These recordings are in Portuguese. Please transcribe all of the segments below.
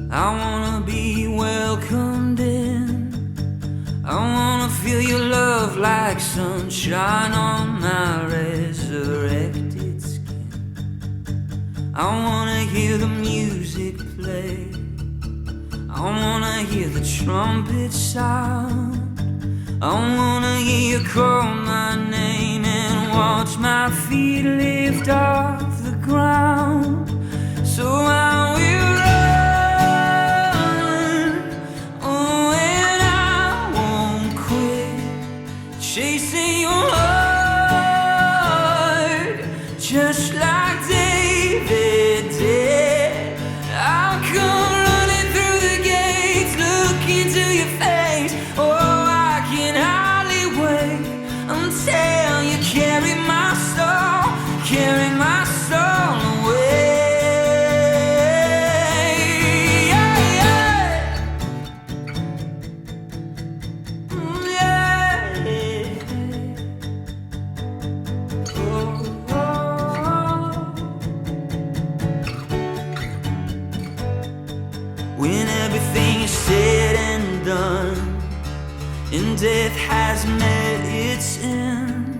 I wanna be welcomed in. I wanna feel your love like sunshine on my resurrected skin. I wanna hear the music play. I wanna hear the trumpet sound. I wanna hear you call my name and watch my feet lift off the ground. So I will run, oh, and I won't quit chasing your heart, just like David did. I'll come running through the gates, look into your face. Oh, I can hardly wait until you carry my soul, carry my soul away. When everything is said and done, and death has met its end,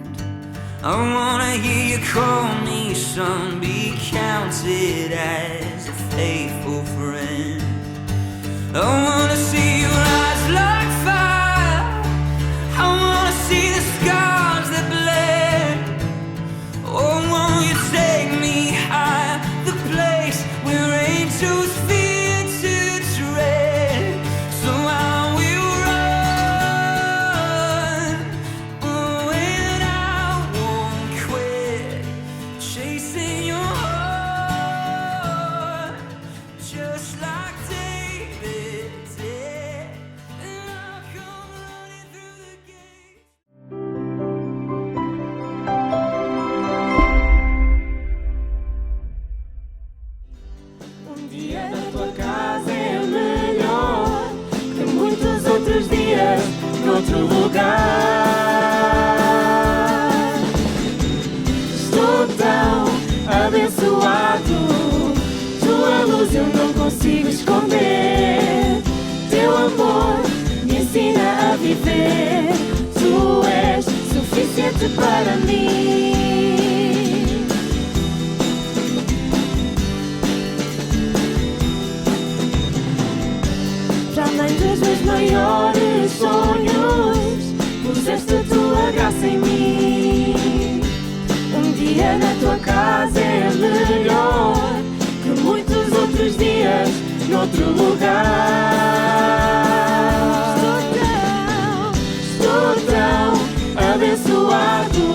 I wanna hear you call me son, be counted as a faithful friend. I wanna see you rise like fire. I wanna see the scars that bled. Oh, won't you take me higher, the place where angels fear to tread. So I will run, oh, and I won't quit chasing your heart, just like David did. And I'll come running through the gates. Dia na tua casa é melhor que muitos outros dias noutro lugar. Estou tão abençoado, tua luz eu não consigo esconder. Teu amor me ensina a viver, tu és suficiente para mim. Para além dos meus maiores sonhos, puseste a tua graça em mim. Um dia na tua casa é melhor que muitos outros dias noutro lugar. Estou tão abençoado,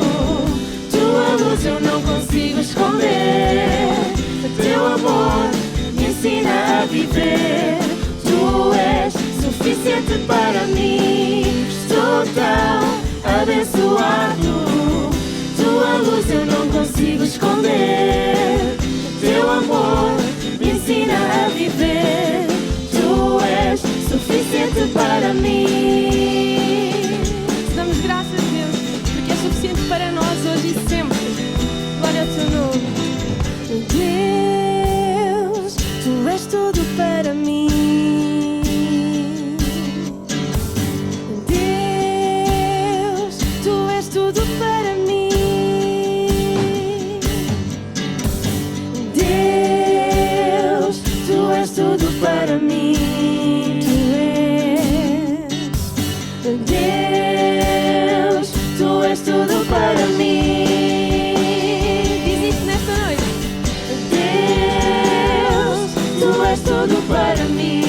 tua luz eu não consigo esconder. Teu amor me ensina a viver, tu és suficiente para mim. Estou tão abençoado, tua luz eu não consigo esconder. Teu amor me ensina a viver, tu és suficiente para mim. Te damos graças, Deus, porque é suficiente para nós hoje e sempre. Glória ao teu nome. Deus, tu és tudo para mim. Deus, tu és tudo para mim. Deus, tu és tudo para mim. Deus, tu és tudo para mim. Diz isso nesta noite. Deus, tu és tudo para mim.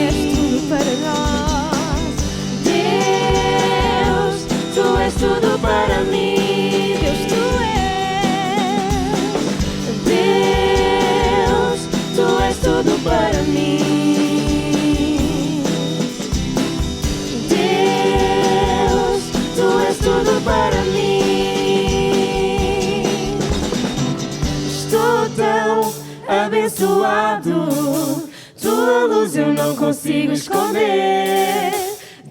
És tudo para nós. Deus, tu és tudo para mim. Deus, tu és. Deus, tu és tudo para mim. Deus, tu és tudo para mim. Estou tão abençoado, tua luz eu não consigo esconder.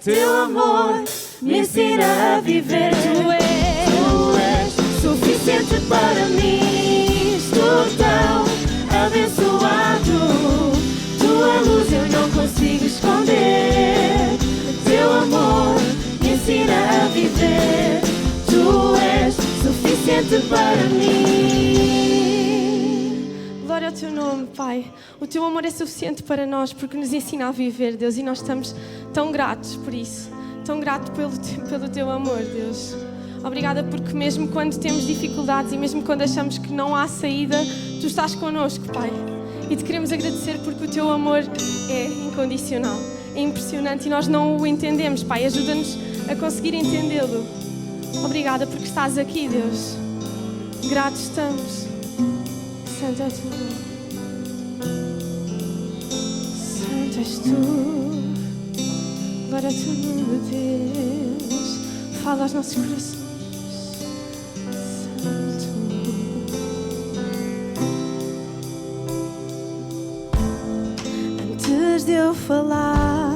Teu amor me ensina a viver, tu és suficiente para mim. Estou tão abençoado, tua para mim. Glória ao Teu nome, Pai. O Teu amor é suficiente para nós porque nos ensina a viver, Deus, e nós estamos tão gratos por isso. Tão gratos pelo Teu amor, Deus. Obrigada porque mesmo quando temos dificuldades e mesmo quando achamos que não há saída, Tu estás connosco, Pai. E Te queremos agradecer porque o Teu amor é incondicional. É impressionante e nós não o entendemos, Pai. Ajuda-nos a conseguir entendê-lo. Obrigada porque estás aqui, Deus. Gratos estamos. Santo é o Teu nome. Santo és Tu. Glória ao Teu nome, Deus. Fala aos nossos corações. Santo. Antes de eu falar,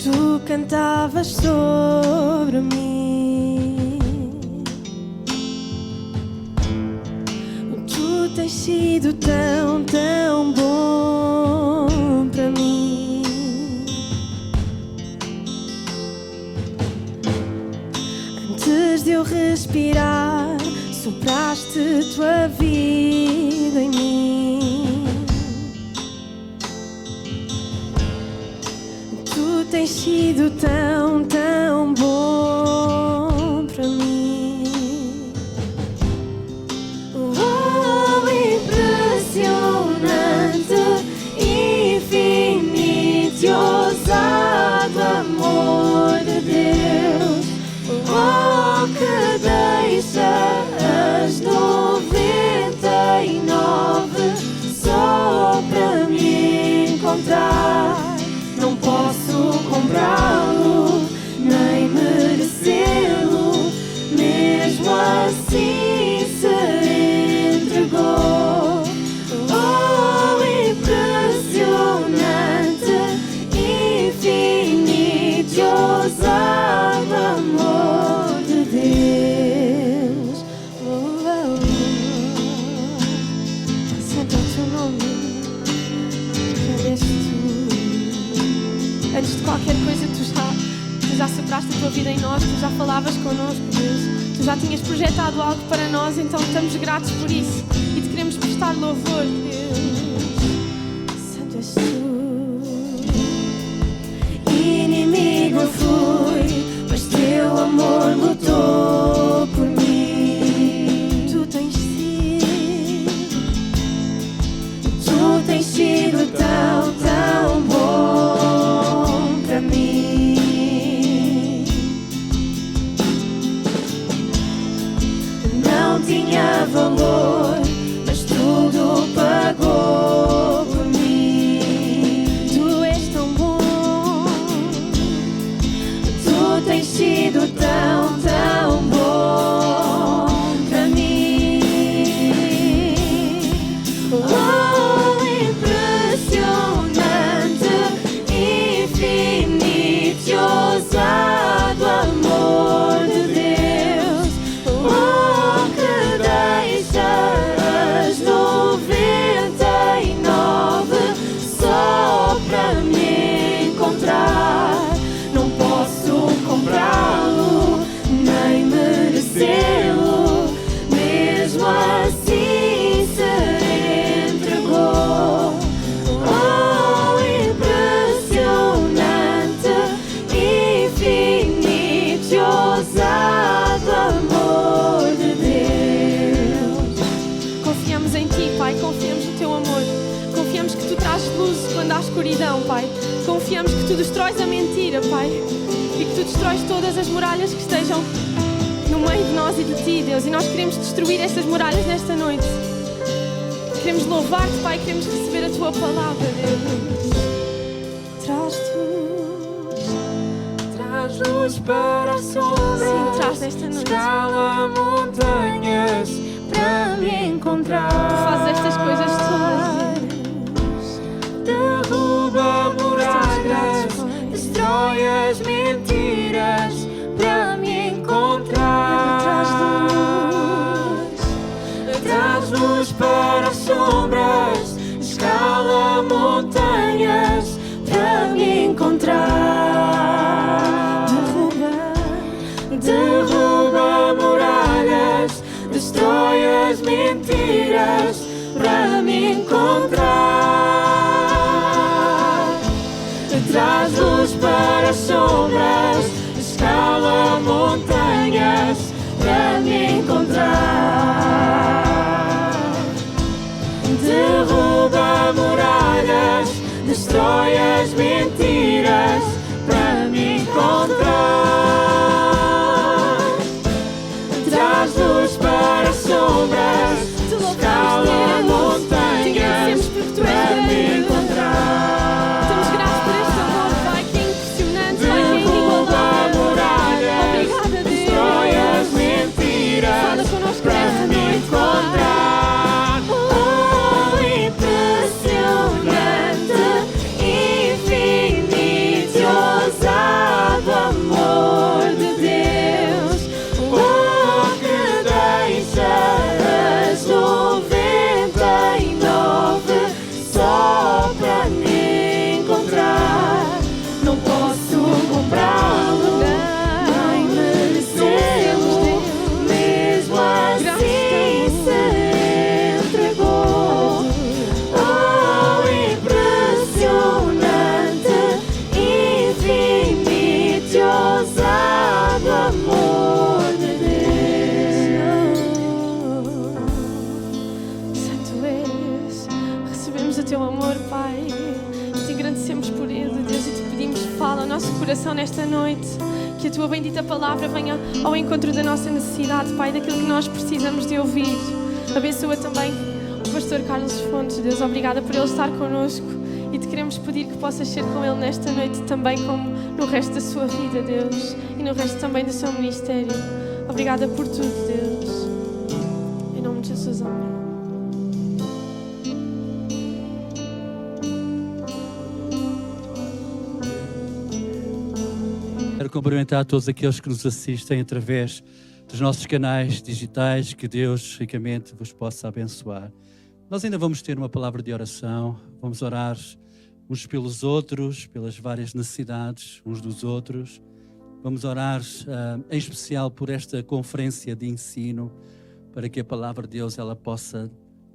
Tu cantavas sobre mim. Tu tens sido tão, tão bom para mim. Antes de eu respirar, sopraste Tua vida em mim. Tu tens sido tão, tão bom para mim. Oh, impressionante, infinito e ousado amor de Deus. Oh, que deixas 99 só para me encontrar. Não posso comprá-lo, nem merecê-lo, mesmo assim se entregou. Oh, impressionante, infinito e ousado amor de Deus. Oh, oh, oh. Santo é o Teu nome, quem és Tu? Antes de qualquer coisa, Tu já sopraste a Tua vida em nós, Tu já falavas connosco, Deus. Tu já tinhas projetado algo para nós, então estamos gratos por isso. E Te queremos prestar louvor, Deus. Santo és Tu. Inimigo eu fui, mas Teu amor lutou por mim. Tu tens sido tão, tão bom para mim. Não tinha valor, mas tudo pagou por mim. Tu és tão bom. Tu tens sido tão, tão bom para mim. Oh, impressionante, infinito e ousado amor de Deus. Oh, que deixas 99 só para me encontrar. Não posso comprá-lo, nem merecê-lo, mesmo assim se entregou. Oh, impressionante, infinito e ousado amor de Deus. Confiamos em Ti, Pai, confiamos no Teu amor. Confiamos que Tu trazes luz quando há escuridão, Pai. Confiamos que Tu destróis a mentira, Pai. E que Tu destróis todas as muralhas que estejam no meio de nós e de Ti, Deus. E nós queremos destruir estas muralhas nesta noite. Queremos louvar-Te, Pai, queremos receber a Tua palavra, Deus. Traz luz para a sombra. Sim, traz nesta noite. Escala montanhas para me encontrar. Tu fazes estas coisas todas, Deus. Derruba muralhas, gratos, Pai. destrói as mentiras para me encontrar. Traz luz para as sombras, escala montanhas para me encontrar. Derruba muralhas, destrói destrói as mentiras para me encontrar. Traz luz para as sombras, escala montanhas para me encontrar. Estamos gratos por este amor, Pai, que é impressionante, Pai, que é Derruba inigualável. muralhas, Obrigada, destrói as Deus. mentiras Fala connosco para nesta me noite, encontrar. Oh, impressionante, infinito e ousado amor de Deus. Oh, que deixa as 99 só para me encontrar. Não posso comprá-lo, nem merecê-lo, mesmo assim se entregou. Oh, impressionante, infinito e ousado amor de Deus. Santo és, recebemos o teu amor, Pai, e te agradecemos por ele, Deus, e te pedimos, fala ao nosso coração nesta noite, que a tua bendita palavra venha ao encontro da nossa necessidade, Pai, daquilo que nós precisamos de ouvir. Abençoa também o pastor Carlos Fontes, Deus, obrigada por ele estar connosco, e te queremos pedir que possas ser com ele nesta noite também, como no resto da sua vida, Deus, e no resto também do seu ministério. Obrigada por tudo, Deus. Em nome de Jesus, amém. Quero cumprimentar todos aqueles que nos assistem através dos nossos canais digitais, que Deus ricamente vos possa abençoar. Nós ainda vamos ter uma palavra de oração, vamos orar uns pelos outros, pelas várias necessidades uns dos outros. Vamos orar em especial por esta conferência de ensino, para que a palavra de Deus ela possa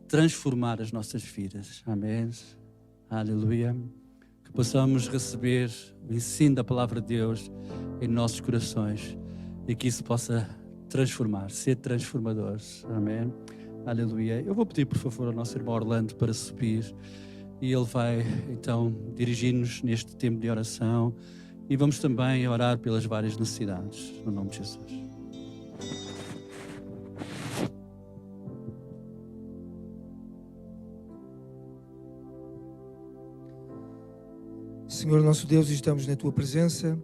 transformar as nossas vidas. Amém. Aleluia. Que possamos receber o ensino da palavra de Deus em nossos corações e que isso possa transformar, ser transformador. Amém. Aleluia. Eu vou pedir, por favor, ao nosso irmão Orlando para subir e ele vai, então, dirigir-nos neste tempo de oração e vamos também orar pelas várias necessidades, no nome de Jesus. Senhor nosso Deus, estamos na Tua presença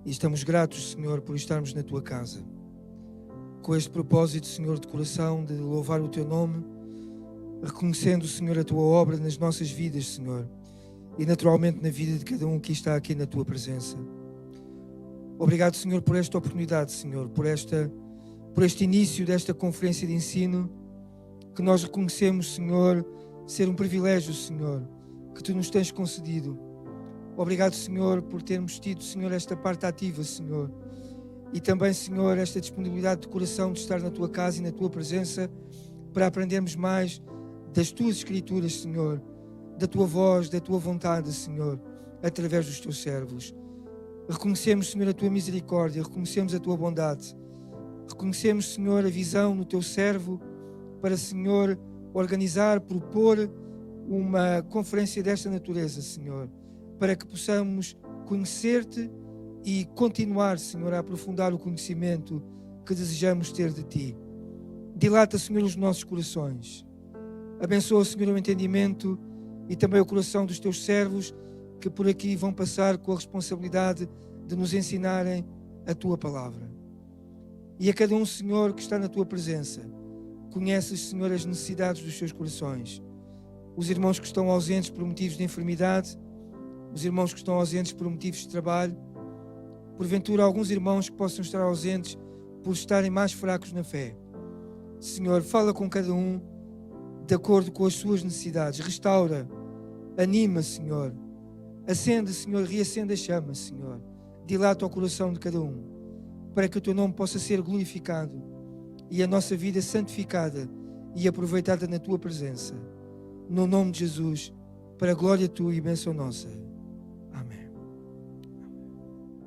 e estamos gratos, Senhor, por estarmos na Tua casa. Com este propósito, Senhor, de coração, de louvar o Teu nome, reconhecendo, Senhor, a Tua obra nas nossas vidas, Senhor, e naturalmente na vida de cada um que está aqui na Tua presença. Obrigado, Senhor, por esta oportunidade, Senhor, por este início desta conferência de ensino, que nós reconhecemos, Senhor, ser um privilégio, Senhor, que Tu nos tens concedido. Obrigado, Senhor, por termos tido, Senhor, esta parte ativa, Senhor, e também, Senhor, esta disponibilidade de coração de estar na Tua casa e na Tua presença para aprendermos mais das Tuas Escrituras, Senhor, da Tua voz, da Tua vontade, Senhor, através dos Teus servos. Reconhecemos, Senhor, a Tua misericórdia, reconhecemos a Tua bondade, reconhecemos, Senhor, a visão no Teu servo para, Senhor, organizar, propor uma conferência desta natureza, Senhor, para que possamos conhecer-Te e continuar, Senhor, a aprofundar o conhecimento que desejamos ter de Ti. Dilata, Senhor, os nossos corações. Abençoa, Senhor, o entendimento e também o coração dos Teus servos que por aqui vão passar com a responsabilidade de nos ensinarem a Tua palavra. E a cada um, Senhor, que está na Tua presença, conheces, Senhor, as necessidades dos seus corações. Os irmãos que estão ausentes por motivos de enfermidade, os irmãos que estão ausentes por motivos de trabalho, porventura alguns irmãos que possam estar ausentes por estarem mais fracos na fé. Senhor, fala com cada um de acordo com as suas necessidades, restaura, anima, Senhor, acende, Senhor, reacende a chama, Senhor, dilata o coração de cada um, para que o Teu nome possa ser glorificado e a nossa vida santificada e aproveitada na Tua presença. No nome de Jesus, para a glória Tua e bênção nossa. Amém.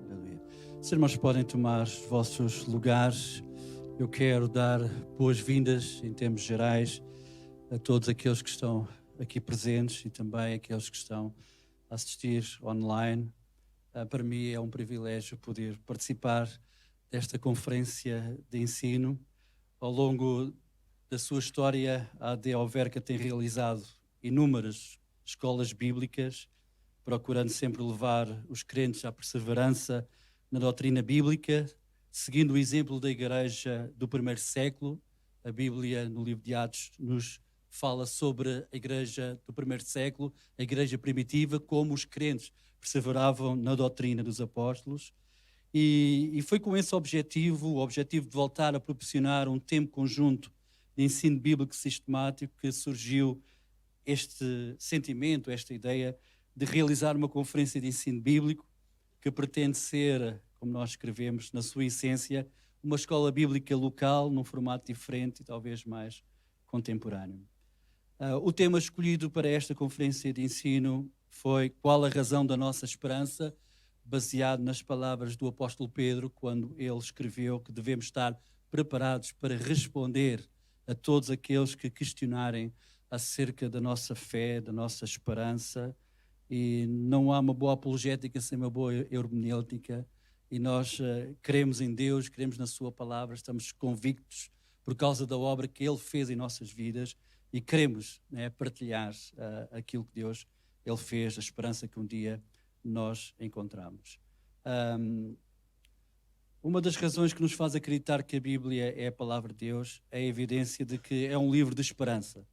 Aleluia. Os irmãos podem tomar os vossos lugares. Eu quero dar boas-vindas, em termos gerais, a todos aqueles que estão aqui presentes e também aqueles que estão a assistir online. Para mim é um privilégio poder participar desta conferência de ensino. Ao longo da sua história, a AD Alverca tem realizado inúmeras escolas bíblicas, procurando sempre levar os crentes à perseverança na doutrina bíblica, seguindo o exemplo da igreja do primeiro século. A Bíblia, no livro de Atos, nos fala sobre a igreja do primeiro século, a igreja primitiva, como os crentes perseveravam na doutrina dos apóstolos. E foi com esse objetivo, o objetivo de voltar a proporcionar um tempo conjunto de ensino bíblico sistemático, que surgiu este sentimento, esta ideia de realizar uma conferência de ensino bíblico que pretende ser, como nós escrevemos, na sua essência, uma escola bíblica local, num formato diferente e talvez mais contemporâneo. O tema escolhido para esta conferência de ensino foi Qual a razão da nossa esperança?, baseado nas palavras do apóstolo Pedro, quando ele escreveu que devemos estar preparados para responder a todos aqueles que questionarem acerca da nossa fé, da nossa esperança. E não há uma boa apologética sem uma boa hermenêutica. E nós cremos em Deus, cremos na sua palavra, estamos convictos por causa da obra que Ele fez em nossas vidas e queremos, né, partilhar aquilo que Deus Ele fez, a esperança que um dia nós encontramos. Uma das razões que nos faz acreditar que a Bíblia é a palavra de Deus é a evidência de que é um livro de esperança,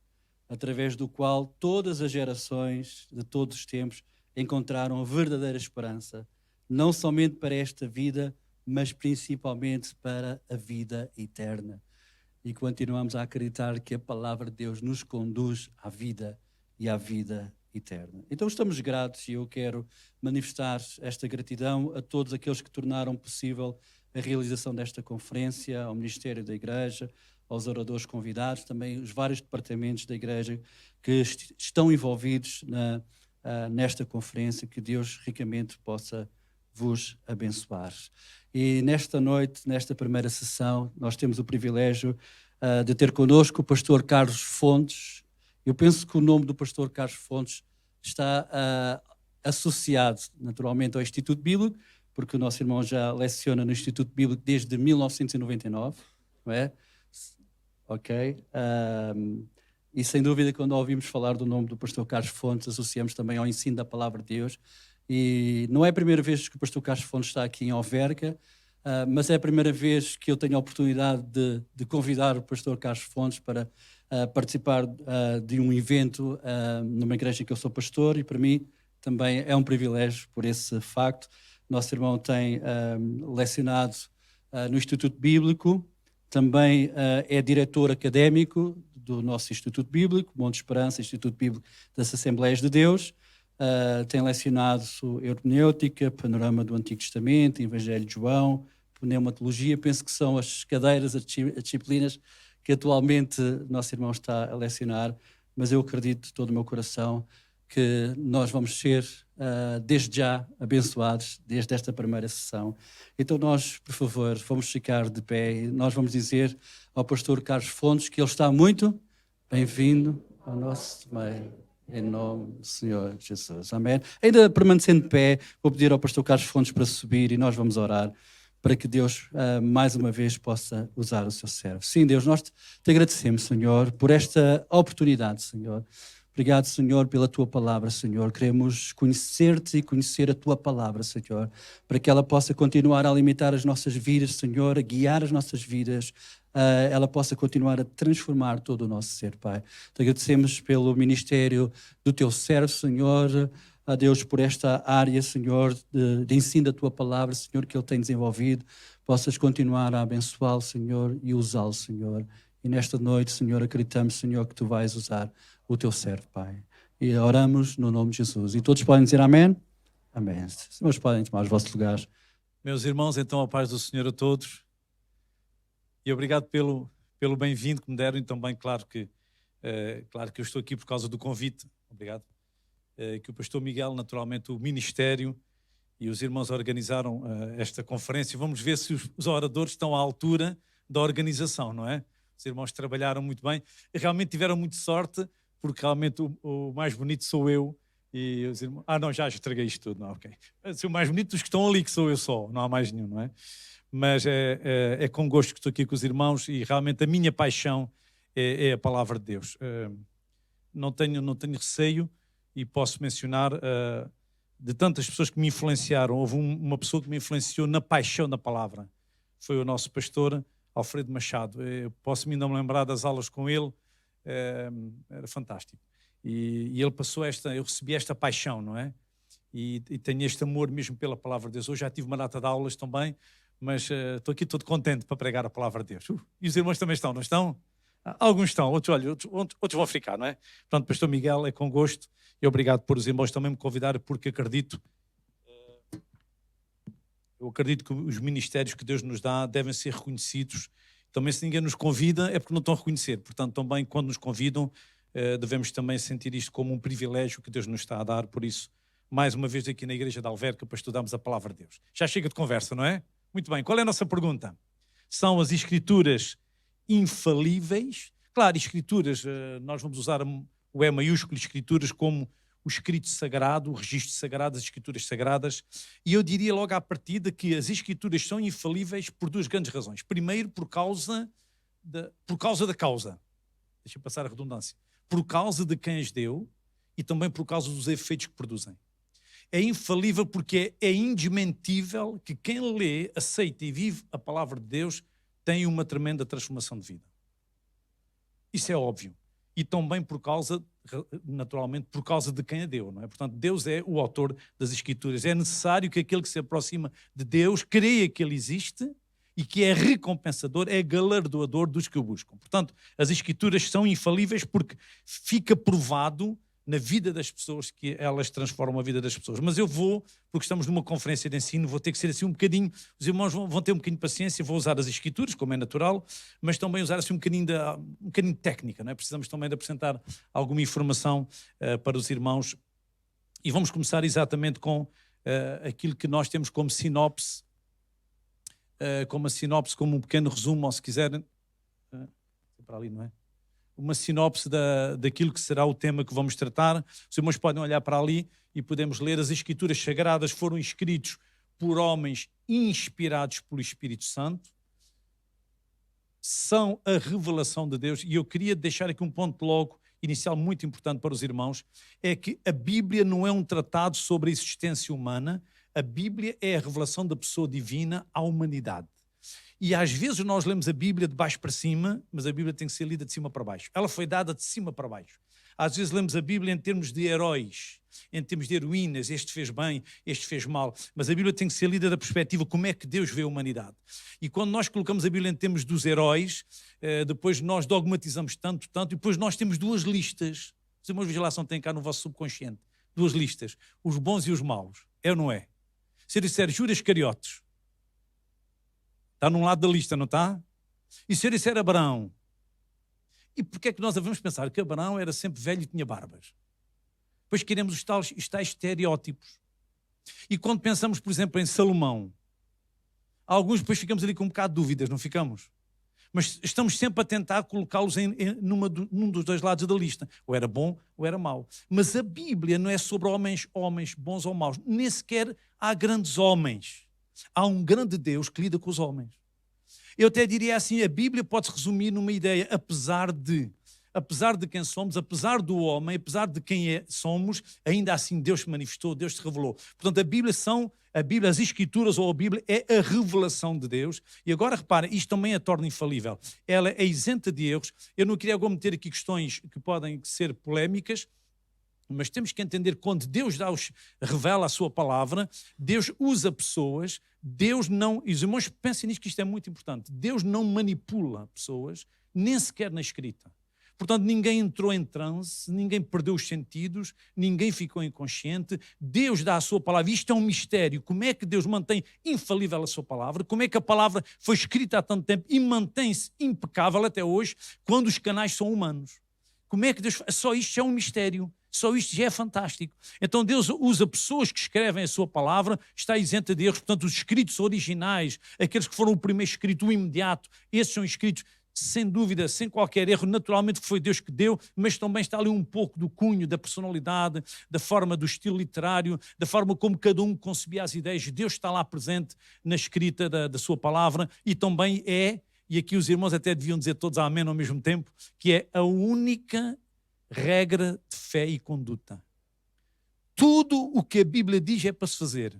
através do qual todas as gerações de todos os tempos encontraram a verdadeira esperança, não somente para esta vida, mas principalmente para a vida eterna. E continuamos a acreditar que a palavra de Deus nos conduz à vida e à vida eterna. Então estamos gratos e eu quero manifestar esta gratidão a todos aqueles que tornaram possível a realização desta conferência, ao Ministério da Igreja, aos oradores convidados, também os vários departamentos da Igreja que estão envolvidos nesta conferência, que Deus ricamente possa vos abençoar. E nesta noite, nesta primeira sessão, nós temos o privilégio de ter connosco o pastor Carlos Fontes. Eu penso que o nome do pastor Carlos Fontes está associado naturalmente ao Instituto Bíblico, porque o nosso irmão já leciona no Instituto Bíblico desde 1999, não é? Ok. E sem dúvida, quando ouvimos falar do nome do pastor Carlos Fontes, associamos também ao ensino da palavra de Deus. E não é a primeira vez que o pastor Carlos Fontes está aqui em Alverca, mas é a primeira vez que eu tenho a oportunidade de convidar o pastor Carlos Fontes para participar de um evento numa igreja em que eu sou pastor, e para mim também é um privilégio por esse facto. Nosso irmão tem lecionado no Instituto Bíblico, também é diretor académico do nosso Instituto Bíblico, Monte Esperança, Instituto Bíblico das Assembleias de Deus. Tem lecionado hermenêutica, panorama do Antigo Testamento, Evangelho de João, pneumatologia. Penso que são as cadeiras, as disciplinas que atualmente nosso irmão está a lecionar, mas eu acredito de todo o meu coração que nós vamos ser, desde já, abençoados desde esta primeira sessão. Então nós, por favor, vamos ficar de pé e nós vamos dizer ao pastor Carlos Fontes que ele está muito bem-vindo ao nosso meio, em nome do Senhor Jesus. Amém? Ainda permanecendo de pé, vou pedir ao pastor Carlos Fontes para subir e nós vamos orar para que Deus, mais uma vez, possa usar o seu servo. Sim, Deus, nós te agradecemos, Senhor, por esta oportunidade, Senhor. Obrigado, Senhor, pela Tua palavra, Senhor. Queremos conhecer-te e conhecer a Tua palavra, Senhor, para que ela possa continuar a alimentar as nossas vidas, Senhor, a guiar as nossas vidas, ela possa continuar a transformar todo o nosso ser, Pai. Te agradecemos pelo ministério do Teu servo, Senhor, a Deus, por esta área, Senhor, de ensino da Tua palavra, Senhor, que Ele tem desenvolvido. Possas continuar a abençoá-lo, Senhor, e usá-lo, Senhor. E nesta noite, Senhor, acreditamos, Senhor, que Tu vais usar o Teu servo, Pai. E oramos no nome de Jesus. E todos podem dizer amém? Amém. Os irmãos podem tomar os vossos lugares. Meus irmãos, então a paz do Senhor a todos. E obrigado pelo bem-vindo que me deram. E também, claro que eu estou aqui por causa do convite. Obrigado. Que o pastor Miguel, naturalmente, o ministério e os irmãos organizaram esta conferência. Vamos ver se os oradores estão à altura da organização, não é? Os irmãos trabalharam muito bem e realmente tiveram muita sorte, porque realmente o mais bonito sou eu. E os irmãos, não, já estraguei isto tudo, não, ok. O mais bonito dos que estão ali, que sou eu só, não há mais nenhum, não é? Mas é com gosto que estou aqui com os irmãos e realmente a minha paixão é a palavra de Deus. Não tenho receio e posso mencionar de tantas pessoas que me influenciaram. Houve uma pessoa que me influenciou na paixão da palavra. Foi o nosso pastor Alfredo Machado. Eu posso-me ainda me lembrar das aulas com ele. Era fantástico. E ele passou eu recebi esta paixão, não é? E tenho este amor mesmo pela palavra de Deus. Hoje já tive uma data de aulas também, mas estou aqui todo contente para pregar a palavra de Deus. E os irmãos também estão, não estão? Alguns estão, outros vão ficar, não é? Portanto, pastor Miguel, é com gosto e obrigado por os irmãos também me convidarem, porque eu acredito que os ministérios que Deus nos dá devem ser reconhecidos. Também, se ninguém nos convida, é porque não estão a reconhecer. Portanto, também quando nos convidam, devemos também sentir isto como um privilégio que Deus nos está a dar. Por isso, mais uma vez aqui na Igreja de Alverca, para estudarmos a palavra de Deus. Já chega de conversa, não é? Muito bem, qual é a nossa pergunta? São as Escrituras infalíveis? Claro, Escrituras, nós vamos usar o E maiúsculo, Escrituras, como o escrito sagrado, o registro sagrado, as Escrituras sagradas. E eu diria logo à partida que as Escrituras são infalíveis por duas grandes razões. Primeiro, por causa da causa. Deixa eu passar a redundância. Por causa de quem as deu e também por causa dos efeitos que produzem. É infalível porque é indesmentível que quem lê, aceita e vive a palavra de Deus tem uma tremenda transformação de vida. Isso é óbvio. E também naturalmente, por causa de quem a deu, não é? Portanto, Deus é o autor das Escrituras. É necessário que aquele que se aproxima de Deus creia que Ele existe e que é recompensador, é galardoador dos que o buscam. Portanto, as Escrituras são infalíveis porque fica provado na vida das pessoas que elas transformam a vida das pessoas. Mas eu porque estamos numa conferência de ensino, vou ter que ser assim um bocadinho, os irmãos vão ter um bocadinho de paciência, vou usar as Escrituras, como é natural, mas também usar assim um bocadinho de técnica, não é? Precisamos também de apresentar alguma informação para os irmãos. E vamos começar exatamente com aquilo que nós temos como sinopse, como um pequeno resumo, ou se quiserem, para ali, não é? Uma sinopse daquilo que será o tema que vamos tratar. Os irmãos podem olhar para ali e podemos ler: as Escrituras Sagradas foram escritos por homens inspirados pelo Espírito Santo, são a revelação de Deus. E eu queria deixar aqui um ponto logo inicial muito importante para os irmãos, é que a Bíblia não é um tratado sobre a existência humana, a Bíblia é a revelação da pessoa divina à humanidade. E às vezes nós lemos a Bíblia de baixo para cima, mas a Bíblia tem que ser lida de cima para baixo. Ela foi dada de cima para baixo. Às vezes lemos a Bíblia em termos de heróis, em termos de heroínas, este fez bem, este fez mal. Mas a Bíblia tem que ser lida da perspectiva como é que Deus vê a humanidade. E quando nós colocamos a Bíblia em termos dos heróis, depois nós dogmatizamos tanto, e depois nós temos duas listas. Os irmãos de vigilação têm cá no vosso subconsciente. Duas listas, os bons e os maus. É ou não é? Se eu disser Judas Iscariotes, está num lado da lista, não está? E se eu disser Abraão? E porquê é que nós devemos pensar que Abraão era sempre velho e tinha barbas? Pois queremos os tais estereótipos. E quando pensamos, por exemplo, em Salomão, alguns depois ficamos ali com um bocado de dúvidas, não ficamos? Mas estamos sempre a tentar colocá-los num dos dois lados da lista. Ou era bom ou era mau. Mas a Bíblia não é sobre homens bons ou maus. Nem sequer há grandes homens. Há um grande Deus que lida com os homens. Eu até diria assim, a Bíblia pode-se resumir numa ideia: apesar de quem somos, apesar do homem, apesar de quem somos, ainda assim Deus se manifestou, Deus se revelou. Portanto, a Bíblia, as Escrituras ou a Bíblia é a revelação de Deus. E agora repara, isto também a torna infalível. Ela é isenta de erros. Eu não queria agora meter aqui questões que podem ser polémicas, mas temos que entender que quando Deus revela a sua palavra, Deus usa pessoas, Deus não... E os irmãos pensem nisto, que isto é muito importante. Deus não manipula pessoas, nem sequer na escrita. Portanto, ninguém entrou em transe, ninguém perdeu os sentidos, ninguém ficou inconsciente. Deus dá a sua palavra. Isto é um mistério. Como é que Deus mantém infalível a sua palavra? Como é que a palavra foi escrita há tanto tempo e mantém-se impecável até hoje, quando os canais são humanos? Como é que Deus... Só isto é um mistério. Só isto já é fantástico. Então Deus usa pessoas que escrevem a sua palavra, está isenta de erros. Portanto, os escritos originais, aqueles que foram o primeiro escrito, o imediato, esses são escritos sem dúvida, sem qualquer erro, naturalmente foi Deus que deu, mas também está ali um pouco do cunho, da personalidade, da forma do estilo literário, da forma como cada um concebia as ideias. Deus está lá presente na escrita da sua palavra e também é, e aqui os irmãos até deviam dizer todos amém ao mesmo tempo, que é a única regra de fé e conduta. Tudo o que a Bíblia diz é para se fazer.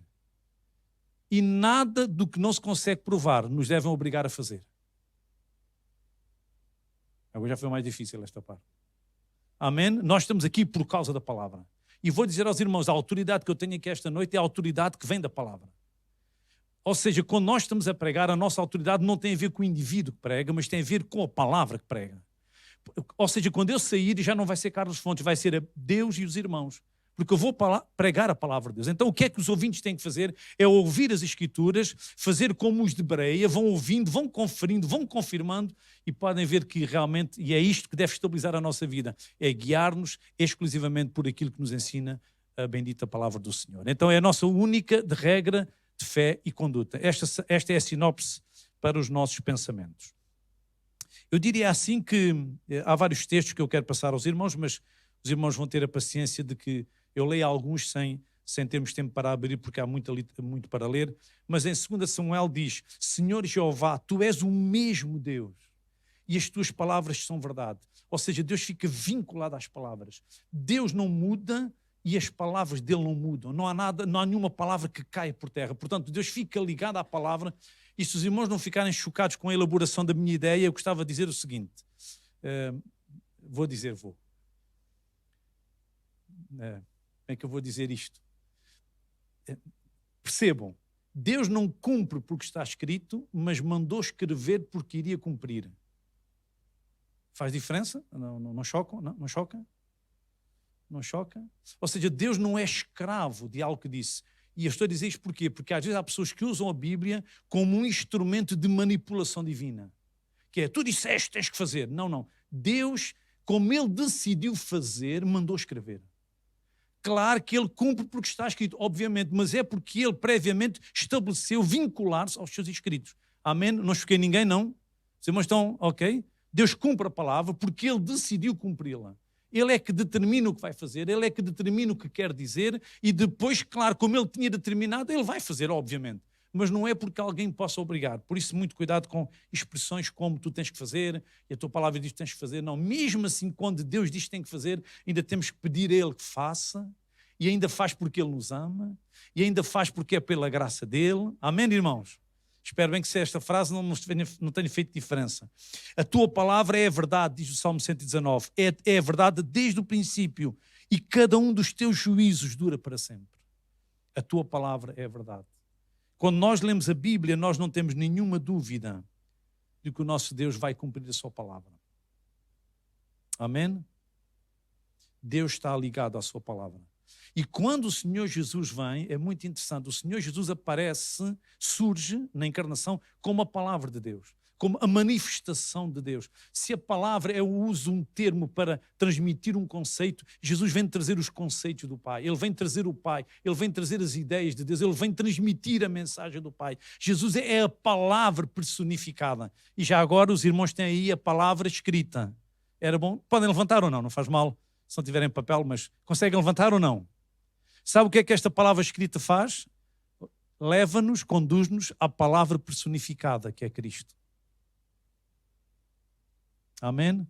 E nada do que não se consegue provar nos deve obrigar a fazer. Agora já foi mais difícil esta parte. Amém? Nós estamos aqui por causa da palavra. E vou dizer aos irmãos, a autoridade que eu tenho aqui esta noite é a autoridade que vem da palavra. Ou seja, quando nós estamos a pregar, a nossa autoridade não tem a ver com o indivíduo que prega, mas tem a ver com a palavra que prega. Ou seja, quando eu sair, já não vai ser Carlos Fontes, vai ser Deus e os irmãos. Porque eu vou pregar a palavra de Deus. Então o que é que os ouvintes têm que fazer? É ouvir as Escrituras, fazer como os de Bereia, vão ouvindo, vão conferindo, vão confirmando e podem ver que realmente, e é isto que deve estabilizar a nossa vida, é guiar-nos exclusivamente por aquilo que nos ensina a bendita palavra do Senhor. Então é a nossa única regra de fé e conduta. Esta é a sinopse para os nossos pensamentos. Eu diria assim que há vários textos que eu quero passar aos irmãos, mas os irmãos vão ter a paciência de que eu leio alguns sem termos tempo para abrir, porque há muito para ler. Mas em 2 Samuel diz: Senhor Jeová, Tu és o mesmo Deus e as Tuas palavras são verdade. Ou seja, Deus fica vinculado às palavras. Deus não muda e as palavras dele não mudam. Não há nenhuma palavra que caia por terra. Portanto, Deus fica ligado à palavra. E se os irmãos não ficarem chocados com a elaboração da minha ideia, eu gostava de dizer o seguinte. Vou. Como é que eu vou dizer isto? Percebam, Deus não cumpre porque está escrito, mas mandou escrever porque iria cumprir. Faz diferença? Não choca? Não choca? Não choca? Ou seja, Deus não é escravo de algo que disse. E eu estou a dizer isto porquê? Porque às vezes há pessoas que usam a Bíblia como um instrumento de manipulação divina. Que é, tu disseste, tens que fazer. Não. Deus, como Ele decidiu fazer, mandou escrever. Claro que Ele cumpre porque está escrito, obviamente, mas é porque Ele previamente estabeleceu vincular-se aos seus escritos. Amém? Não choquei ninguém, não? Os irmãos estão ok? Deus cumpre a palavra porque Ele decidiu cumpri-la. Ele é que determina o que vai fazer, Ele é que determina o que quer dizer e depois, claro, como Ele tinha determinado, Ele vai fazer, obviamente. Mas não é porque alguém possa obrigar. Por isso, muito cuidado com expressões como tu tens que fazer e a tua palavra diz que tens que fazer. Não, mesmo assim, quando Deus diz que tem que fazer, ainda temos que pedir a Ele que faça e ainda faz porque Ele nos ama e ainda faz porque é pela graça dEle. Amém, irmãos? Espero bem que se esta frase não tenha feito diferença. A tua palavra é a verdade, diz o Salmo 119. É a verdade desde o princípio e cada um dos teus juízos dura para sempre. A tua palavra é a verdade. Quando nós lemos a Bíblia, nós não temos nenhuma dúvida de que o nosso Deus vai cumprir a sua palavra. Amém? Deus está ligado à sua palavra. E quando o Senhor Jesus vem, é muito interessante, o Senhor Jesus surge na encarnação como a palavra de Deus, como a manifestação de Deus. Se a palavra eu uso um termo para transmitir um conceito, Jesus vem trazer os conceitos do Pai, Ele vem trazer o Pai, Ele vem trazer as ideias de Deus, Ele vem transmitir a mensagem do Pai. Jesus é a palavra personificada. E já agora os irmãos têm aí a palavra escrita. Era bom? Podem levantar ou não? Não faz mal se não tiverem papel, mas conseguem levantar ou não? Sabe o que é que esta palavra escrita faz? Leva-nos, conduz-nos à palavra personificada, que é Cristo. Amém?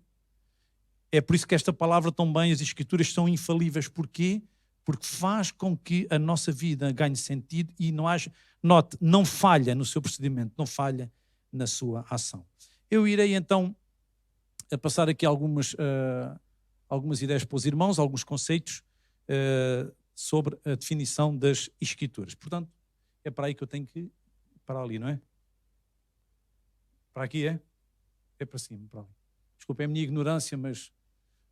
É por isso que esta palavra também, as Escrituras são infalíveis. Porquê? Porque faz com que a nossa vida ganhe sentido e não falha no seu procedimento, não falha na sua ação. Eu irei então a passar aqui algumas ideias para os irmãos, alguns conceitos sobre a definição das Escrituras. Portanto, é para aí que eu tenho que ir, para ali, não é? Para aqui é? É para cima, para ali. Desculpa, é a minha ignorância, mas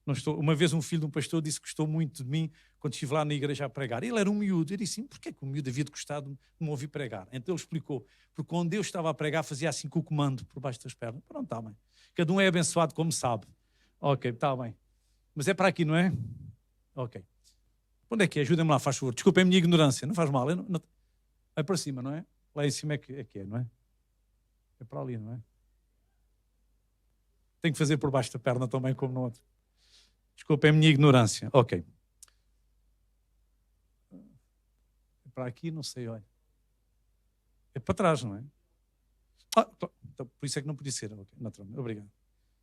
não estou. Uma vez um filho de um pastor disse que gostou muito de mim quando estive lá na igreja a pregar. Ele era um miúdo. Eu disse, porquê que o miúdo havia de gostar de me ouvir pregar? Então ele explicou, porque quando eu estava a pregar fazia assim com o comando por baixo das pernas. Pronto, está bem. Cada um é abençoado como sabe. Ok, está bem. Mas é para aqui, não é? Ok. Onde é que é? Ajudem-me lá, faz favor. Desculpem a minha ignorância, não faz mal. É para cima, não é? Lá em cima é que é, não é? É para ali, não é? Tenho que fazer por baixo da perna também, como no outro. Desculpa, é a minha ignorância. Ok. Para aqui, não sei, olha. É para trás, não é? Por isso é que não podia ser. Okay, naturalmente. Obrigado.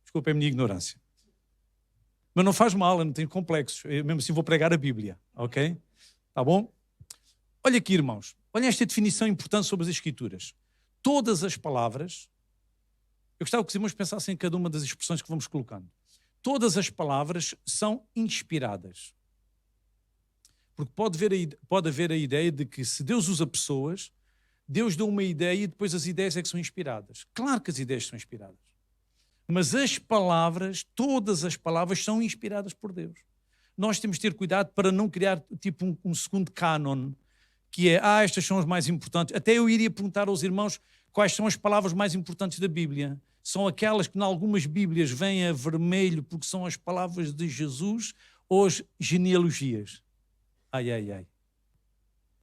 Desculpa, é a minha ignorância. Mas não faz mal, eu não tenho complexos. Eu mesmo assim vou pregar a Bíblia. Ok? Tá bom? Olha aqui, irmãos. Olha esta definição importante sobre as Escrituras. Todas as palavras... Eu gostava que os irmãos pensassem em cada uma das expressões que vamos colocando. Todas as palavras são inspiradas. Porque pode haver a ideia de que se Deus usa pessoas, Deus dá uma ideia e depois as ideias é que são inspiradas. Claro que as ideias são inspiradas. Mas as palavras, todas as palavras são inspiradas por Deus. Nós temos de ter cuidado para não criar tipo um segundo cânon, que é, estas são as mais importantes. Até eu iria perguntar aos irmãos quais são as palavras mais importantes da Bíblia. São aquelas que em algumas Bíblias vêm a vermelho porque são as palavras de Jesus ou as genealogias. Ai, ai, ai.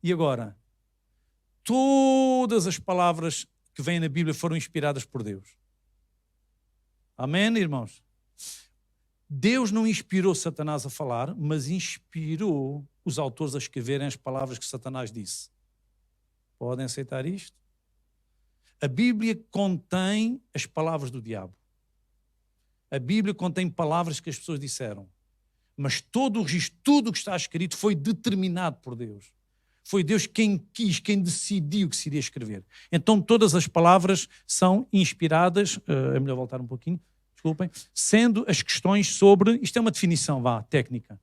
E agora? Todas as palavras que vêm na Bíblia foram inspiradas por Deus. Amém, irmãos? Deus não inspirou Satanás a falar, mas inspirou os autores a escreverem as palavras que Satanás disse. Podem aceitar isto? A Bíblia contém as palavras do diabo. A Bíblia contém palavras que as pessoas disseram. Mas todo o registro, tudo o que está escrito foi determinado por Deus. Foi Deus quem quis, quem decidiu que se iria escrever. Então todas as palavras são inspiradas, é melhor voltar um pouquinho, desculpem, sendo as questões sobre, isto é uma definição, técnica,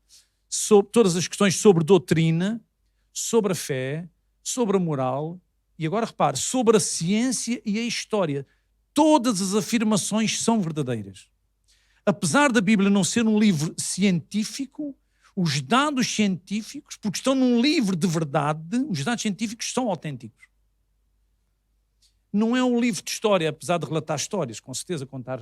sobre todas as questões sobre doutrina, sobre a fé, sobre a moral, e agora repare, sobre a ciência e a história. Todas as afirmações são verdadeiras. Apesar da Bíblia não ser um livro científico, os dados científicos, porque estão num livro de verdade, os dados científicos são autênticos. Não é um livro de história, apesar de relatar histórias, com certeza contar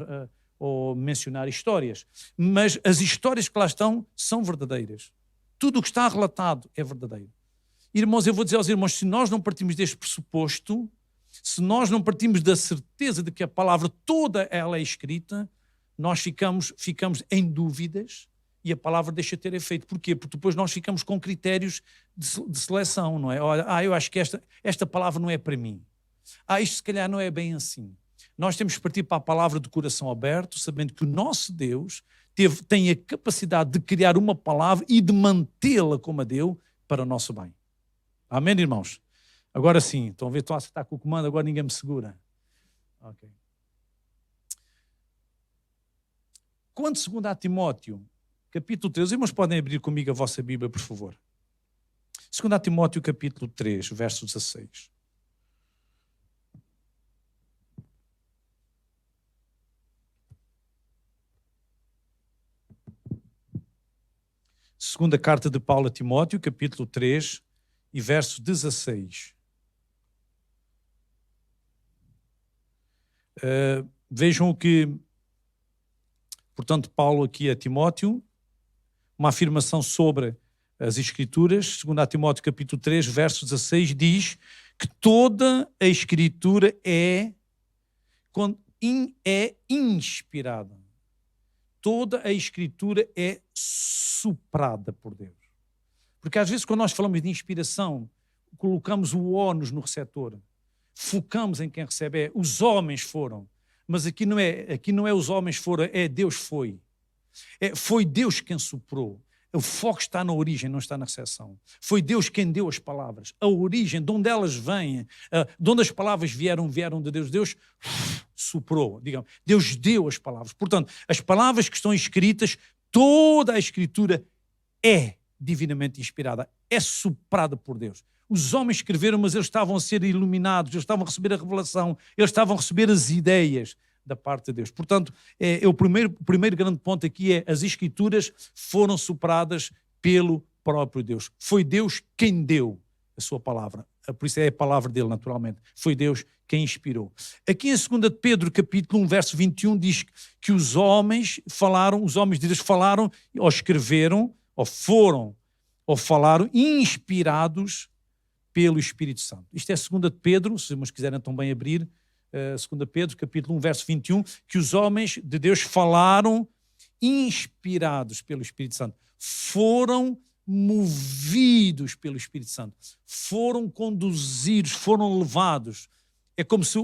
ou mencionar histórias, mas as histórias que lá estão são verdadeiras. Tudo o que está relatado é verdadeiro. Irmãos, eu vou dizer aos irmãos, se nós não partimos deste pressuposto, se nós não partimos da certeza de que a palavra toda ela é escrita, nós ficamos em dúvidas e a palavra deixa de ter efeito. Porquê? Porque depois nós ficamos com critérios de seleção, não é? Olha, eu acho que esta palavra não é para mim. Isto se calhar não é bem assim. Nós temos que partir para a palavra de coração aberto, sabendo que o nosso Deus tem a capacidade de criar uma palavra e de mantê-la como a deu para o nosso bem. Amém, irmãos? Agora sim, estão a ver, estou a acertar com o comando, agora ninguém me segura. Ok. Quando 2 Timóteo, capítulo 3, os irmãos podem abrir comigo a vossa Bíblia, por favor. 2 Timóteo, capítulo 3, verso 16. Segunda carta de Paulo a Timóteo, capítulo 3 e verso 16. Vejam o que, portanto, Paulo aqui a Timóteo, uma afirmação sobre as Escrituras. 2 Timóteo, capítulo 3, verso 16, diz que toda a Escritura é inspirada. Toda a Escritura é soprada por Deus. Porque às vezes quando nós falamos de inspiração, colocamos o ónus no receptor, focamos em quem recebe, os homens foram. Mas aqui não é os homens foram, é Deus foi. Foi Deus quem soprou. O foco está na origem, não está na recepção. Foi Deus quem deu as palavras. A origem, de onde elas vêm, de onde as palavras vieram de Deus. Deus soprou, digamos. Deus deu as palavras. Portanto, as palavras que estão escritas, toda a Escritura é divinamente inspirada, é soprada por Deus. Os homens escreveram, mas eles estavam a ser iluminados, eles estavam a receber a revelação, eles estavam a receber as ideias da parte de Deus. Portanto, o primeiro grande ponto aqui é as Escrituras foram sopradas pelo próprio Deus. Foi Deus quem deu a sua palavra. Por isso é a palavra dele, naturalmente. Foi Deus quem inspirou. Aqui em 2 Pedro, capítulo 1, verso 21, diz que os homens de Deus falaram, ou escreveram, ou falaram, inspirados pelo Espírito Santo. Isto é 2 Pedro, se os irmãos quiserem também abrir, 2 Pedro, capítulo 1, verso 21, que os homens de Deus falaram inspirados pelo Espírito Santo. Foram movidos pelo Espírito Santo. Foram conduzidos, foram levados. É como se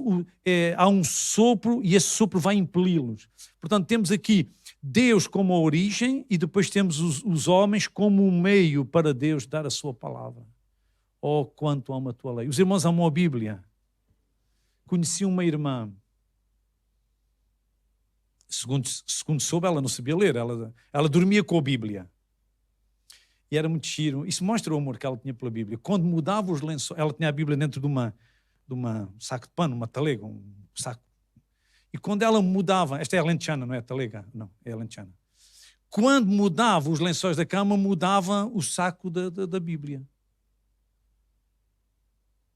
há um sopro e esse sopro vai impeli-los. Portanto, temos aqui Deus como a origem e depois temos os homens como um meio para Deus dar a sua palavra. Oh, quanto amo a tua lei. Os irmãos amam a Bíblia. Conheci uma irmã. Segundo soube, ela não sabia ler. Ela dormia com a Bíblia. E era muito giro. Isso mostra o amor que ela tinha pela Bíblia. Quando mudava os lençóis, ela tinha a Bíblia dentro de um saco de pano, uma talega, um saco. E quando ela mudava, esta é a lentejana, não é a talega? Não, é a lentejana. Quando mudava os lençóis da cama, mudava o saco da Bíblia.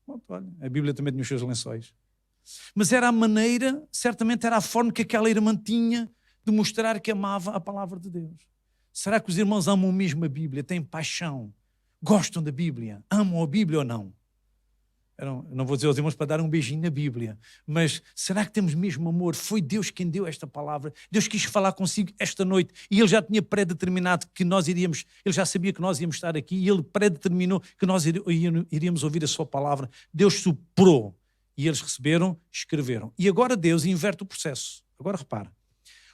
Bom, olha, a Bíblia também tinha os seus lençóis. Mas era a maneira, certamente era a forma que aquela irmã tinha de mostrar que amava a palavra de Deus. Será que os irmãos amam mesmo a Bíblia? Têm paixão? Gostam da Bíblia? Amam a Bíblia ou não? Eu não vou dizer aos irmãos para dar um beijinho na Bíblia, mas será que temos mesmo amor? Foi Deus quem deu esta palavra. Deus quis falar consigo esta noite e Ele já tinha pré-determinado que nós iríamos, Ele já sabia que nós íamos estar aqui e Ele pré-determinou que nós iríamos ouvir a sua palavra. Deus soprou e eles receberam, escreveram. E agora Deus inverte o processo. Agora repara,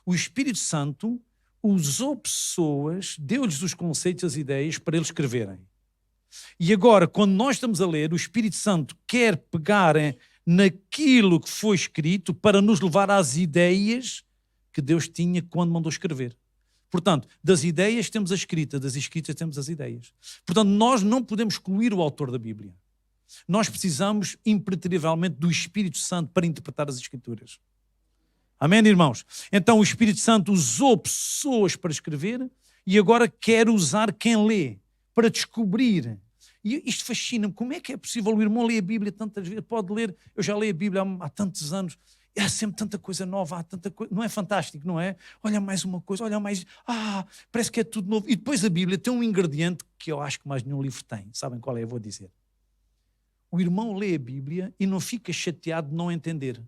o Espírito Santo usou pessoas, deu-lhes os conceitos, as ideias para eles escreverem. E agora, quando nós estamos a ler, o Espírito Santo quer pegar naquilo que foi escrito para nos levar às ideias que Deus tinha quando mandou escrever. Portanto, das ideias temos a escrita, das escritas temos as ideias. Portanto, nós não podemos excluir o autor da Bíblia. Nós precisamos impertrivelmente do Espírito Santo para interpretar as Escrituras. Amém, irmãos? Então o Espírito Santo usou pessoas para escrever e agora quer usar quem lê para descobrir. E isto fascina-me. Como é que é possível o irmão ler a Bíblia tantas vezes? Pode ler, eu já leio a Bíblia há tantos anos. E há sempre tanta coisa nova, há tanta coisa. Não é fantástico, não é? Olha mais uma coisa, olha mais. Parece que é tudo novo. E depois a Bíblia tem um ingrediente que eu acho que mais nenhum livro tem. Sabem qual é? Eu vou dizer. O irmão lê a Bíblia e não fica chateado de não entender.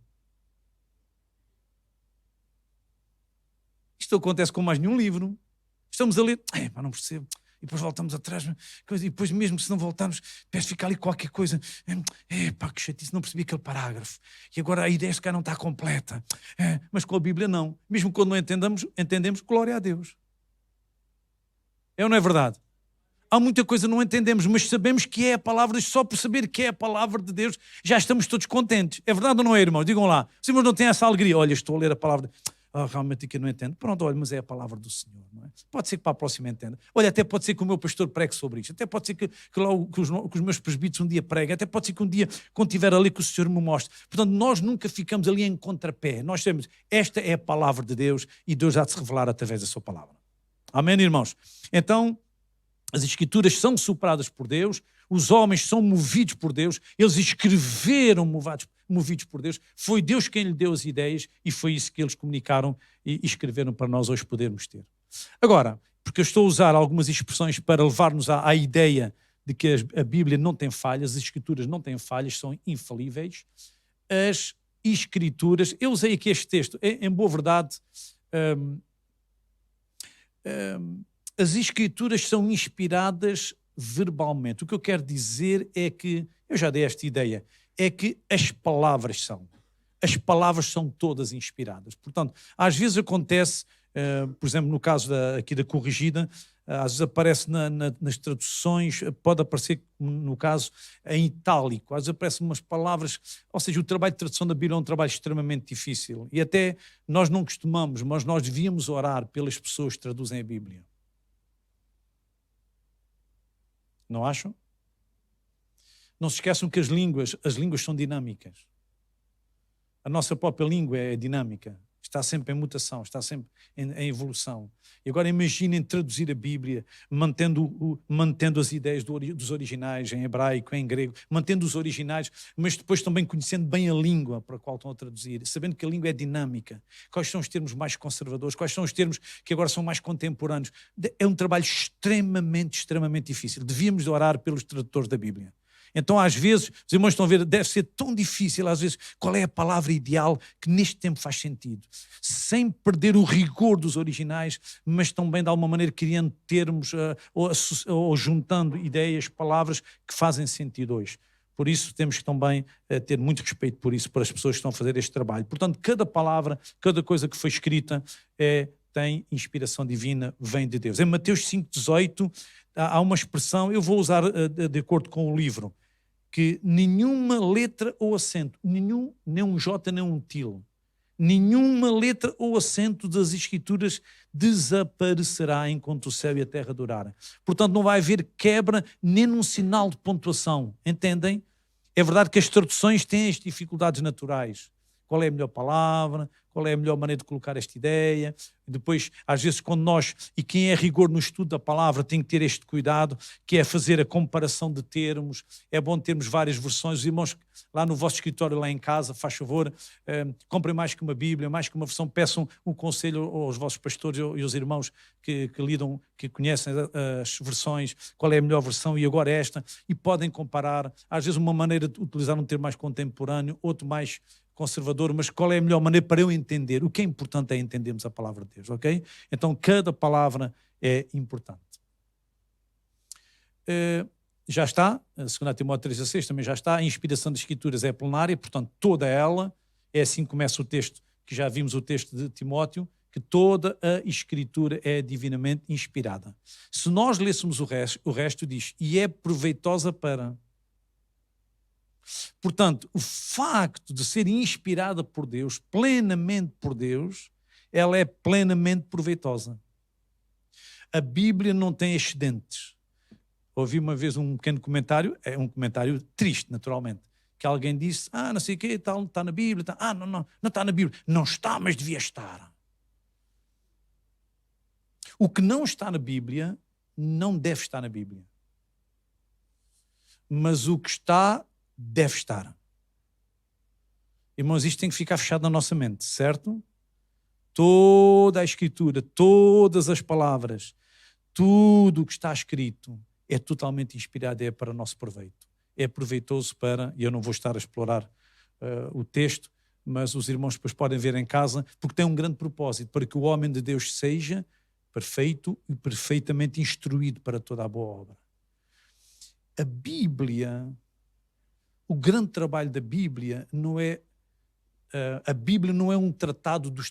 Isto acontece com mais nenhum livro. Estamos a ler, não percebo. E depois voltamos atrás. E depois mesmo se não voltarmos, parece ficar ali qualquer coisa. Que chatice, não percebi aquele parágrafo. E agora a ideia cá não está completa. Mas com a Bíblia não. Mesmo quando não entendemos, glória a Deus. É ou não é verdade? Há muita coisa que não entendemos, mas sabemos que é a palavra, só por saber que é a palavra de Deus, já estamos todos contentes. É verdade ou não é, irmãos? Digam lá. Os irmãos não têm essa alegria. Olha, estou a ler a palavra. Realmente aqui eu não entendo. Pronto, olha, mas é a palavra do Senhor, não é? Pode ser que para a próxima entenda. Olha, até pode ser que o meu pastor pregue sobre isto. Até pode ser que os meus presbíteros um dia preguem. Até pode ser que um dia, quando estiver ali, que o Senhor me mostre. Portanto, nós nunca ficamos ali em contrapé. Nós sabemos, esta é a palavra de Deus e Deus há de se revelar através da sua palavra. Amém, irmãos? Então, as Escrituras são sopradas por Deus, os homens são movidos por Deus, eles escreveram movidos por Deus, foi Deus quem lhe deu as ideias e foi isso que eles comunicaram e escreveram para nós hoje podermos ter. Agora, porque eu estou a usar algumas expressões para levar-nos à ideia de que a Bíblia não tem falhas, as Escrituras não têm falhas, são infalíveis, as Escrituras, eu usei aqui este texto, em boa verdade, as Escrituras são inspiradas verbalmente. O que eu quero dizer é que, eu já dei esta ideia, é que as palavras são todas inspiradas. Portanto, às vezes acontece, por exemplo, no caso aqui da corrigida, às vezes aparece nas traduções, pode aparecer, no caso, em itálico, às vezes aparecem umas palavras, ou seja, o trabalho de tradução da Bíblia é um trabalho extremamente difícil. E até nós não costumamos, mas nós devíamos orar pelas pessoas que traduzem a Bíblia. Não acham? Não se esqueçam que as línguas são dinâmicas. A nossa própria língua é dinâmica. Está sempre em mutação, está sempre em evolução. E agora imaginem traduzir a Bíblia, mantendo as ideias dos originais em hebraico, em grego, mantendo os originais, mas depois também conhecendo bem a língua para a qual estão a traduzir, sabendo que a língua é dinâmica. Quais são os termos mais conservadores? Quais são os termos que agora são mais contemporâneos? É um trabalho extremamente difícil. Devíamos orar pelos tradutores da Bíblia. Então, às vezes, os irmãos estão a ver, deve ser tão difícil, às vezes, qual é a palavra ideal que neste tempo faz sentido, sem perder o rigor dos originais, mas também de alguma maneira criando termos ou juntando ideias, palavras que fazem sentido hoje. Por isso temos que também ter muito respeito por isso, para as pessoas que estão a fazer este trabalho. Portanto, cada palavra, cada coisa que foi escrita tem inspiração divina, vem de Deus. Em Mateus 5,18 há uma expressão, eu vou usar de acordo com o livro, que nenhuma letra ou acento, nem um J nem um til, nenhuma letra ou acento das Escrituras desaparecerá enquanto o céu e a terra durarem. Portanto, não vai haver quebra nem num sinal de pontuação, entendem? É verdade que as traduções têm as dificuldades naturais. Qual é a melhor palavra? Qual é a melhor maneira de colocar esta ideia? Depois, às vezes, quando nós, e quem é rigor no estudo da palavra, tem que ter este cuidado, que é fazer a comparação de termos. É bom termos várias versões. Os irmãos, lá no vosso escritório, lá em casa, faz favor, comprem mais que uma Bíblia, mais que uma versão, peçam um conselho aos vossos pastores e aos irmãos que lidam, que conhecem as versões, qual é a melhor versão e agora esta, e podem comparar. Às vezes, uma maneira de utilizar um termo mais contemporâneo, outro mais conservador, mas qual é a melhor maneira para eu entender? O que é importante é entendermos a palavra de Deus, ok? Então, cada palavra é importante. Já está, 2 Timóteo 3,16 também já está, a inspiração das Escrituras é plenária, portanto, toda ela, é assim que começa o texto, que já vimos o texto de Timóteo, que toda a Escritura é divinamente inspirada. Se nós lêssemos o resto diz, e é proveitosa para... Portanto, o facto de ser inspirada por Deus, plenamente por Deus, ela é plenamente proveitosa. A Bíblia não tem excedentes. Ouvi uma vez um pequeno comentário, é um comentário triste, naturalmente, que alguém disse, não sei o quê, está na Bíblia, não está na Bíblia. Não está, mas devia estar. O que não está na Bíblia, não deve estar na Bíblia. Mas o que está, deve estar. Irmãos, isto tem que ficar fechado na nossa mente, certo? Toda a Escritura, todas as palavras, tudo o que está escrito é totalmente inspirado, é para nosso proveito. É proveitoso para, e eu não vou estar a explorar o texto, mas os irmãos depois podem ver em casa, porque tem um grande propósito, para que o homem de Deus seja perfeito e perfeitamente instruído para toda a boa obra. A Bíblia... O grande trabalho da Bíblia não é... a Bíblia não é um tratado do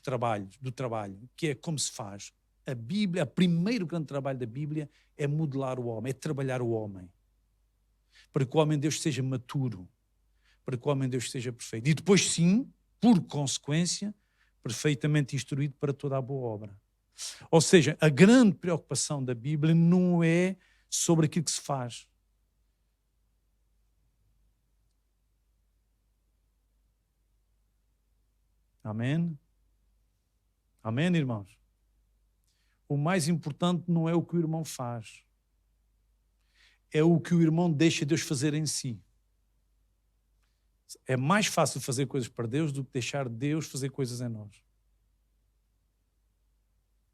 trabalho, que é como se faz. A Bíblia, o primeiro grande trabalho da Bíblia é modelar o homem, é trabalhar o homem. Para que o homem de Deus seja maturo, para que o homem de Deus seja perfeito. E depois sim, por consequência, perfeitamente instruído para toda a boa obra. Ou seja, a grande preocupação da Bíblia não é sobre aquilo que se faz. Amém? Amém, irmãos? O mais importante não é o que o irmão faz. É o que o irmão deixa Deus fazer em si. É mais fácil fazer coisas para Deus do que deixar Deus fazer coisas em nós.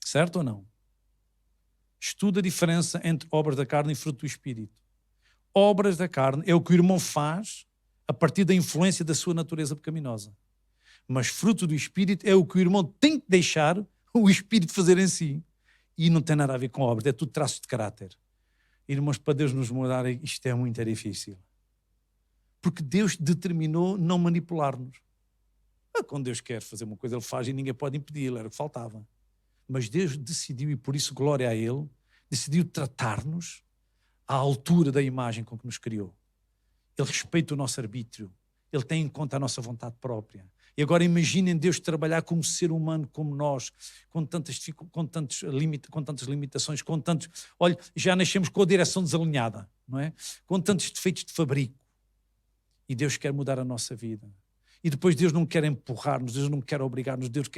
Certo ou não? Estuda a diferença entre obras da carne e fruto do Espírito. Obras da carne é o que o irmão faz a partir da influência da sua natureza pecaminosa. Mas fruto do Espírito é o que o irmão tem que deixar o Espírito fazer em si. E não tem nada a ver com obras, é tudo traços de caráter. Irmãos, para Deus nos mudar, isto é muito difícil. Porque Deus determinou não manipular-nos. Quando Deus quer fazer uma coisa, Ele faz e ninguém pode impedir, era o que faltava. Mas Deus decidiu, e por isso glória a Ele, decidiu tratar-nos à altura da imagem com que nos criou. Ele respeita o nosso arbítrio. Ele tem em conta a nossa vontade própria. E agora imaginem Deus trabalhar como ser humano, como nós, com tantas limitações, com tantos... Olha, já nascemos com a direção desalinhada, não é? Com tantos defeitos de fabrico. E Deus quer mudar a nossa vida. E depois Deus não quer empurrar-nos, Deus não quer obrigar-nos, Deus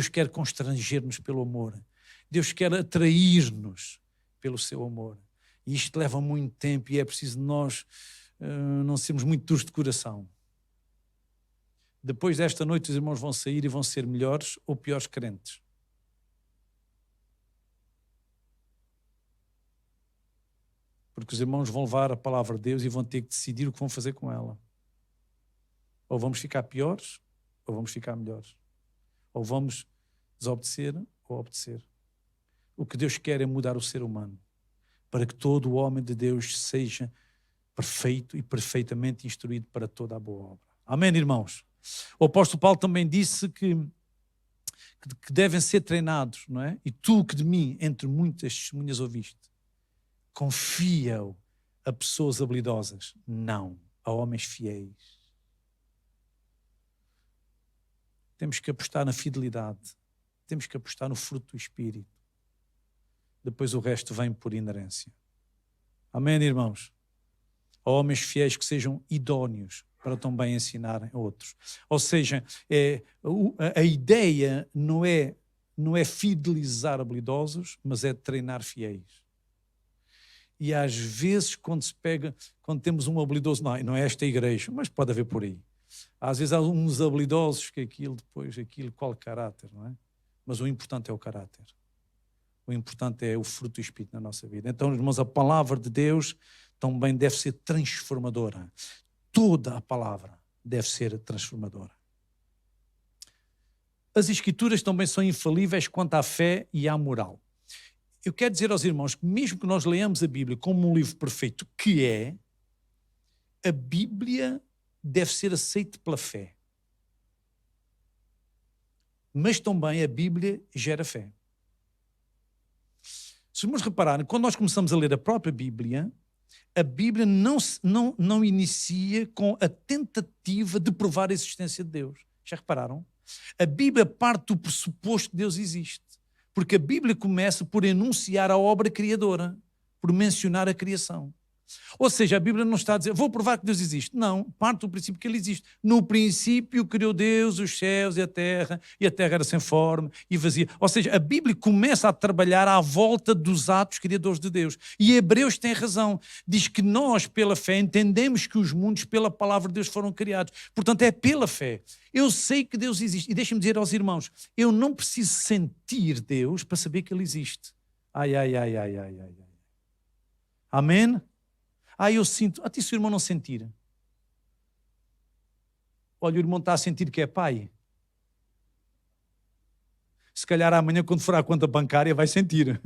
quer constranger-nos pelo amor. Deus quer atrair-nos pelo seu amor. E isto leva muito tempo e é preciso nós não sermos muito duros de coração. Depois desta noite os irmãos vão sair e vão ser melhores ou piores crentes. Porque os irmãos vão levar a palavra de Deus e vão ter que decidir o que vão fazer com ela. Ou vamos ficar piores, ou vamos ficar melhores. Ou vamos desobedecer ou obedecer. O que Deus quer é mudar o ser humano, para que todo o homem de Deus seja perfeito e perfeitamente instruído para toda a boa obra. Amém, irmãos? O apóstolo Paulo também disse que devem ser treinados, não é? E tu que de mim, entre muitas testemunhas ouviste, confia-o a pessoas habilidosas, não, a homens fiéis. Temos que apostar na fidelidade, temos que apostar no fruto do Espírito. Depois o resto vem por inerência. Amém, irmãos? A homens fiéis que sejam idóneos para também ensinarem a outros. Ou seja, a ideia não é fidelizar habilidosos, mas é treinar fiéis. E às vezes quando temos um habilidoso, não é esta igreja, mas pode haver por aí. Às vezes há uns habilidosos que qual caráter, não é? Mas o importante é o caráter. O importante é o fruto do Espírito na nossa vida. Então, irmãos, a palavra de Deus também deve ser transformadora. Toda a palavra deve ser transformadora. As Escrituras também são infalíveis quanto à fé e à moral. Eu quero dizer aos irmãos que mesmo que nós leamos a Bíblia como um livro perfeito, que é, a Bíblia deve ser aceita pela fé. Mas também a Bíblia gera fé. Se vamos reparar, quando nós começamos a ler a própria Bíblia, a Bíblia não inicia com a tentativa de provar a existência de Deus. Já repararam? A Bíblia parte do pressuposto que Deus existe. Porque a Bíblia começa por enunciar a obra criadora, por mencionar a criação. Ou seja, a Bíblia não está a dizer, vou provar que Deus existe. Não, parte do princípio que ele existe. No princípio criou Deus os céus e a terra era sem forma e vazia. Ou seja, a Bíblia começa a trabalhar à volta dos atos criadores de Deus. E Hebreus tem razão. Diz que nós, pela fé, entendemos que os mundos, pela palavra de Deus, foram criados. Portanto, é pela fé. Eu sei que Deus existe. E deixem-me dizer aos irmãos, eu não preciso sentir Deus para saber que ele existe. Ai. Amém? Eu sinto. Até se o irmão não sentir. Olha, o irmão está a sentir que é pai. Se calhar amanhã, quando for à conta bancária, vai sentir.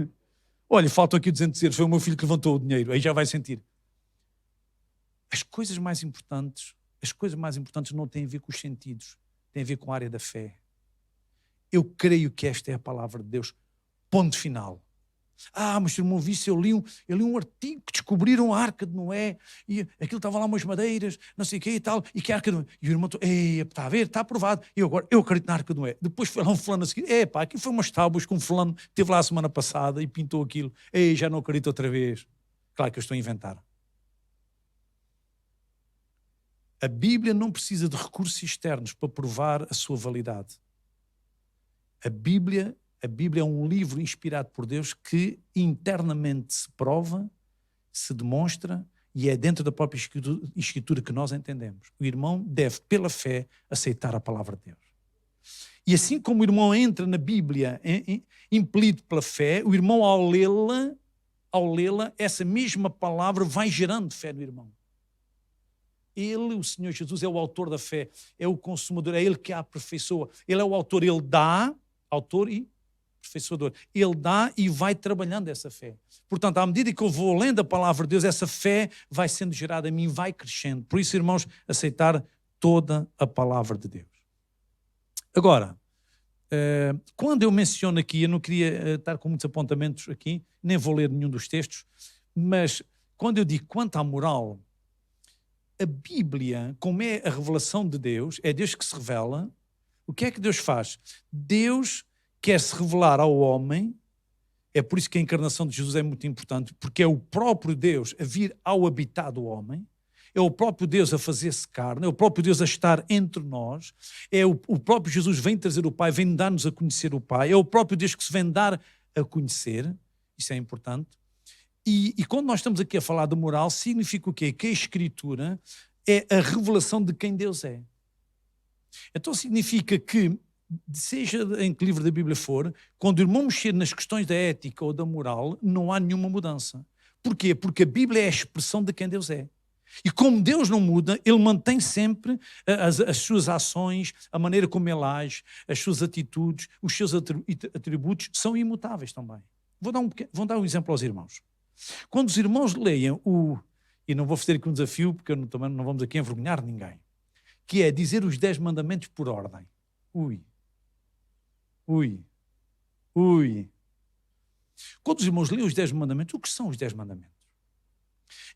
Olha, faltam aqui 200 euros. Foi o meu filho que levantou o dinheiro. Aí já vai sentir. As coisas mais importantes não têm a ver com os sentidos. Têm a ver com a área da fé. Eu creio que esta é a palavra de Deus. Ponto final. Mas se o irmão visse, eu li um artigo que descobriram a Arca de Noé e aquilo estava lá umas madeiras, não sei o quê e tal, e que a Arca de Noé. E o irmão, está a ver, está aprovado. E eu acredito na Arca de Noé. Depois foi lá um fulano a seguir, aqui foi umas tábuas que um fulano teve lá a semana passada e pintou aquilo. Já não acredito outra vez. Claro que eu estou a inventar. A Bíblia não precisa de recursos externos para provar a sua validade. A Bíblia é um livro inspirado por Deus que internamente se prova, se demonstra e é dentro da própria Escritura que nós entendemos. O irmão deve, pela fé, aceitar a palavra de Deus. E assim como o irmão entra na Bíblia impelido pela fé, o irmão ao lê-la, essa mesma palavra vai gerando fé no irmão. Ele, o Senhor Jesus, é o autor da fé, é o consumador, é Ele que a aperfeiçoa. Ele é o autor, Ele dá, autor e aperfeiçoador. Ele dá e vai trabalhando essa fé. Portanto, à medida que eu vou lendo a palavra de Deus, essa fé vai sendo gerada em mim, vai crescendo. Por isso, irmãos, aceitar toda a palavra de Deus. Agora, quando eu menciono aqui, eu não queria estar com muitos apontamentos aqui, nem vou ler nenhum dos textos, mas quando eu digo quanto à moral, a Bíblia, como é a revelação de Deus, é Deus que se revela. O que é que Deus faz? Deus quer se revelar ao homem, é por isso que a encarnação de Jesus é muito importante, porque é o próprio Deus a vir ao habitar do homem, é o próprio Deus a fazer-se carne, é o próprio Deus a estar entre nós, é o próprio Jesus vem trazer o Pai, vem dar-nos a conhecer o Pai, é o próprio Deus que se vem dar a conhecer, isso é importante. E quando nós estamos aqui a falar de moral, significa o quê? Que a Escritura é a revelação de quem Deus é. Então significa que, seja em que livro da Bíblia for, quando o irmão mexer nas questões da ética ou da moral, não há nenhuma mudança. Porquê? Porque a Bíblia é a expressão de quem Deus é. E como Deus não muda, Ele mantém sempre as suas ações, a maneira como Ele age, as suas atitudes, os seus atributos são imutáveis também. Vou dar um exemplo aos irmãos. Quando os irmãos leiam e não vou fazer aqui um desafio, porque também não vamos aqui envergonhar ninguém, que é dizer os 10 mandamentos por ordem. Ui. Quando os irmãos leem os 10 mandamentos, o que são os 10 mandamentos?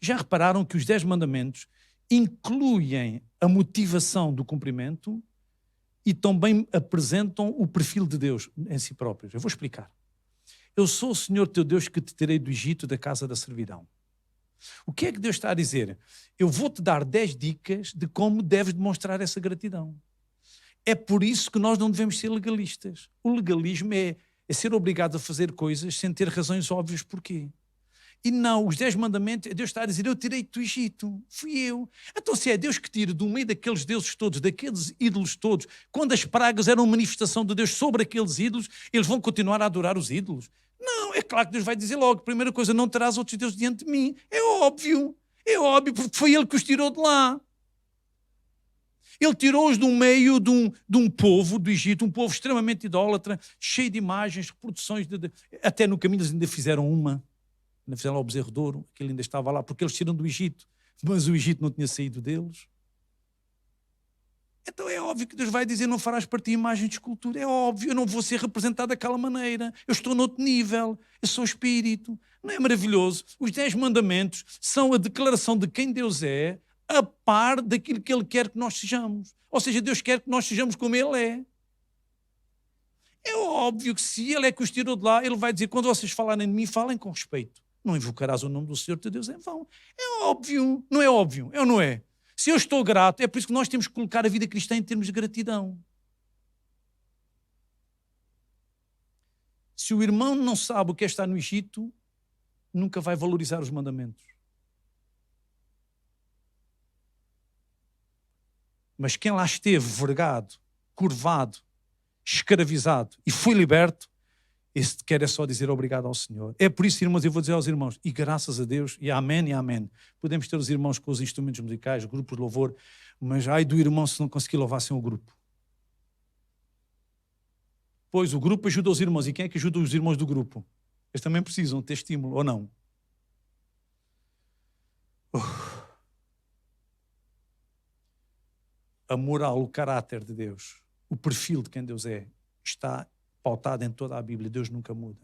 Já repararam que os 10 mandamentos incluem a motivação do cumprimento e também apresentam o perfil de Deus em si próprios. Eu vou explicar. Eu sou o Senhor teu Deus que te tirei do Egito, da casa da servidão. O que é que Deus está a dizer? Eu vou-te dar 10 dicas de como deves demonstrar essa gratidão. É por isso que nós não devemos ser legalistas. O legalismo é ser obrigado a fazer coisas sem ter razões óbvias porquê. E não, os 10 mandamentos, Deus está a dizer, eu tirei-te do Egito, fui eu. Então se é Deus que tira do meio daqueles deuses todos, daqueles ídolos todos, quando as pragas eram manifestação de Deus sobre aqueles ídolos, eles vão continuar a adorar os ídolos? Não, é claro que Deus vai dizer logo, primeira coisa, não terás outros deuses diante de mim. É óbvio, porque foi Ele que os tirou de lá. Ele tirou-os do meio de um povo do Egito, um povo extremamente idólatra, cheio de imagens, reproduções, até no caminho eles ainda fizeram uma. Ainda fizeram lá o bezerro de ouro, que ele ainda estava lá, porque eles tiram do Egito, mas o Egito não tinha saído deles. Então é óbvio que Deus vai dizer, não farás para ti imagem de escultura. É óbvio, eu não vou ser representado daquela maneira. Eu estou noutro nível, eu sou espírito. Não é maravilhoso? Os 10 mandamentos são a declaração de quem Deus é, a par daquilo que Ele quer que nós sejamos. Ou seja, Deus quer que nós sejamos como Ele é. É óbvio que se Ele é que os tirou de lá, Ele vai dizer, quando vocês falarem de mim, falem com respeito. Não invocarás o nome do Senhor teu Deus em vão. É óbvio, não é óbvio? É ou não é? Se eu estou grato, é por isso que nós temos que colocar a vida cristã em termos de gratidão. Se o irmão não sabe o que é estar no Egito, nunca vai valorizar os mandamentos. Mas quem lá esteve vergado, curvado, escravizado e foi liberto, esse quer é só dizer obrigado ao Senhor. É por isso, irmãos, eu vou dizer aos irmãos, e graças a Deus, e amém, podemos ter os irmãos com os instrumentos musicais, grupos de louvor, mas ai do irmão se não conseguir louvar sem o grupo. Pois o grupo ajuda os irmãos, e quem é que ajuda os irmãos do grupo? Eles também precisam ter estímulo, ou não? A moral, o caráter de Deus, o perfil de quem Deus é, está pautado em toda a Bíblia. Deus nunca muda.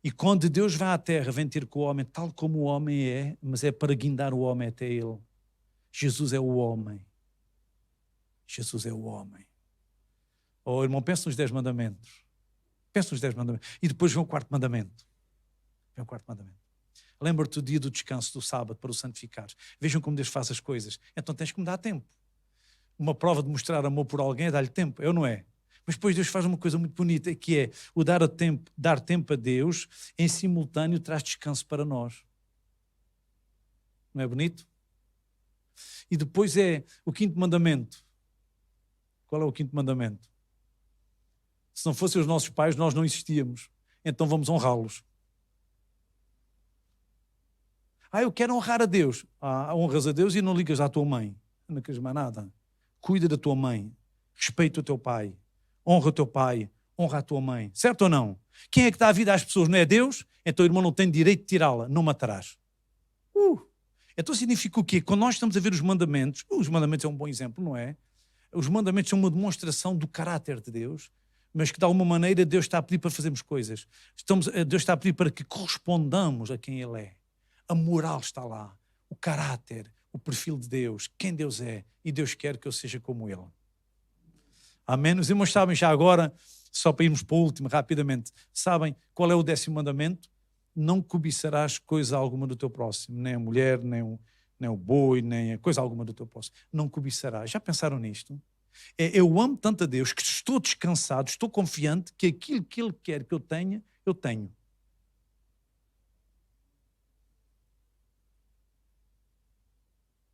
E quando Deus vai à terra, vem ter com o homem tal como o homem é, mas é para guindar o homem até Ele. Jesus é o homem. Jesus é o homem. Oh, irmão, pensa nos 10 mandamentos. Pensa nos 10 mandamentos. E depois vem o 4º mandamento. Vem o 4º mandamento. Lembra-te do dia do descanso, do sábado, para o santificares. Vejam como Deus faz as coisas. Então tens que me dar tempo. Uma prova de mostrar amor por alguém é dar-lhe tempo, é ou não é? Mas depois Deus faz uma coisa muito bonita, que é o dar tempo a Deus, em simultâneo traz descanso para nós. Não é bonito? E depois é o 5º mandamento. Qual é o 5º mandamento? Se não fossem os nossos pais, nós não existíamos. Então vamos honrá-los. Eu quero honrar a Deus. Honras a Deus e não ligas à tua mãe. Não queres mais nada. Cuida da tua mãe. Respeita o teu pai. Honra o teu pai. Honra a tua mãe. Certo ou não? Quem é que dá a vida às pessoas? Não é Deus? Então o irmão não tem direito de tirá-la. Não matarás. Então significa o quê? Quando nós estamos a ver os mandamentos é um bom exemplo, não é? Os mandamentos são uma demonstração do caráter de Deus, mas que de alguma maneira Deus está a pedir para fazermos coisas. Deus está a pedir para que correspondamos a quem Ele é. A moral está lá. O caráter, o perfil de Deus, quem Deus é. E Deus quer que eu seja como Ele. Amém? Os irmãos sabem já agora, só para irmos para o último rapidamente, sabem qual é o 10º mandamento? Não cobiçarás coisa alguma do teu próximo, nem a mulher, nem o boi, nem a coisa alguma do teu próximo. Não cobiçarás. Já pensaram nisto? Eu amo tanto a Deus que estou descansado, estou confiante que aquilo que Ele quer que eu tenha, eu tenho.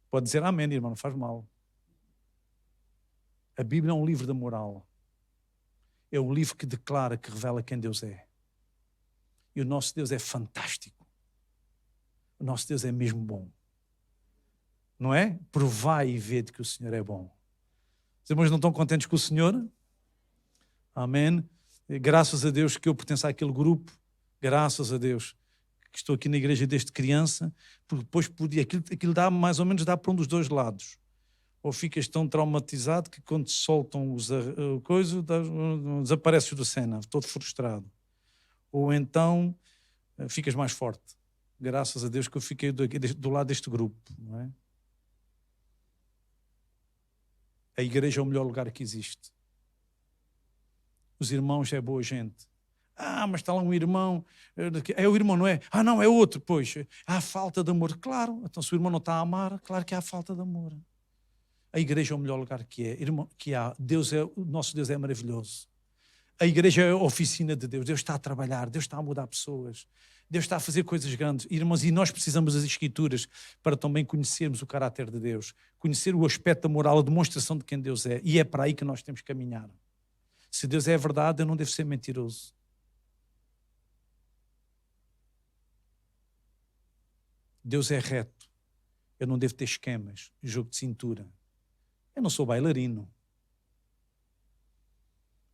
Pode dizer amém, irmão, não faz mal. A Bíblia é um livro da moral. É um livro que declara, que revela quem Deus é. E o nosso Deus é fantástico. O nosso Deus é mesmo bom. Não é? Provai e vede que o Senhor é bom. Os irmãos não estão contentes com o Senhor? Amém. Graças a Deus que eu pertenço àquele grupo. Graças a Deus que estou aqui na igreja desde criança, porque depois aquilo dá mais ou menos dá para um dos dois lados. Ou ficas tão traumatizado que quando te soltam o coisa, desapareces do cena, todo frustrado. Ou então ficas mais forte. Graças a Deus que eu fiquei do lado deste grupo. Não é? A igreja é o melhor lugar que existe. Os irmãos é boa gente. Mas está lá um irmão. É o irmão, não é? Não, é outro. Pois, há falta de amor. Claro, então se o irmão não está a amar, claro que há falta de amor. A igreja é o melhor lugar que há. O nosso Deus é maravilhoso. A igreja é a oficina de Deus. Deus está a trabalhar, Deus está a mudar pessoas. Deus está a fazer coisas grandes. Irmãos, e nós precisamos das Escrituras para também conhecermos o caráter de Deus. Conhecer o aspecto da moral, a demonstração de quem Deus é. E é para aí que nós temos que caminhar. Se Deus é a verdade, eu não devo ser mentiroso. Deus é reto. Eu não devo ter esquemas, jogo de cintura. Eu não sou bailarino.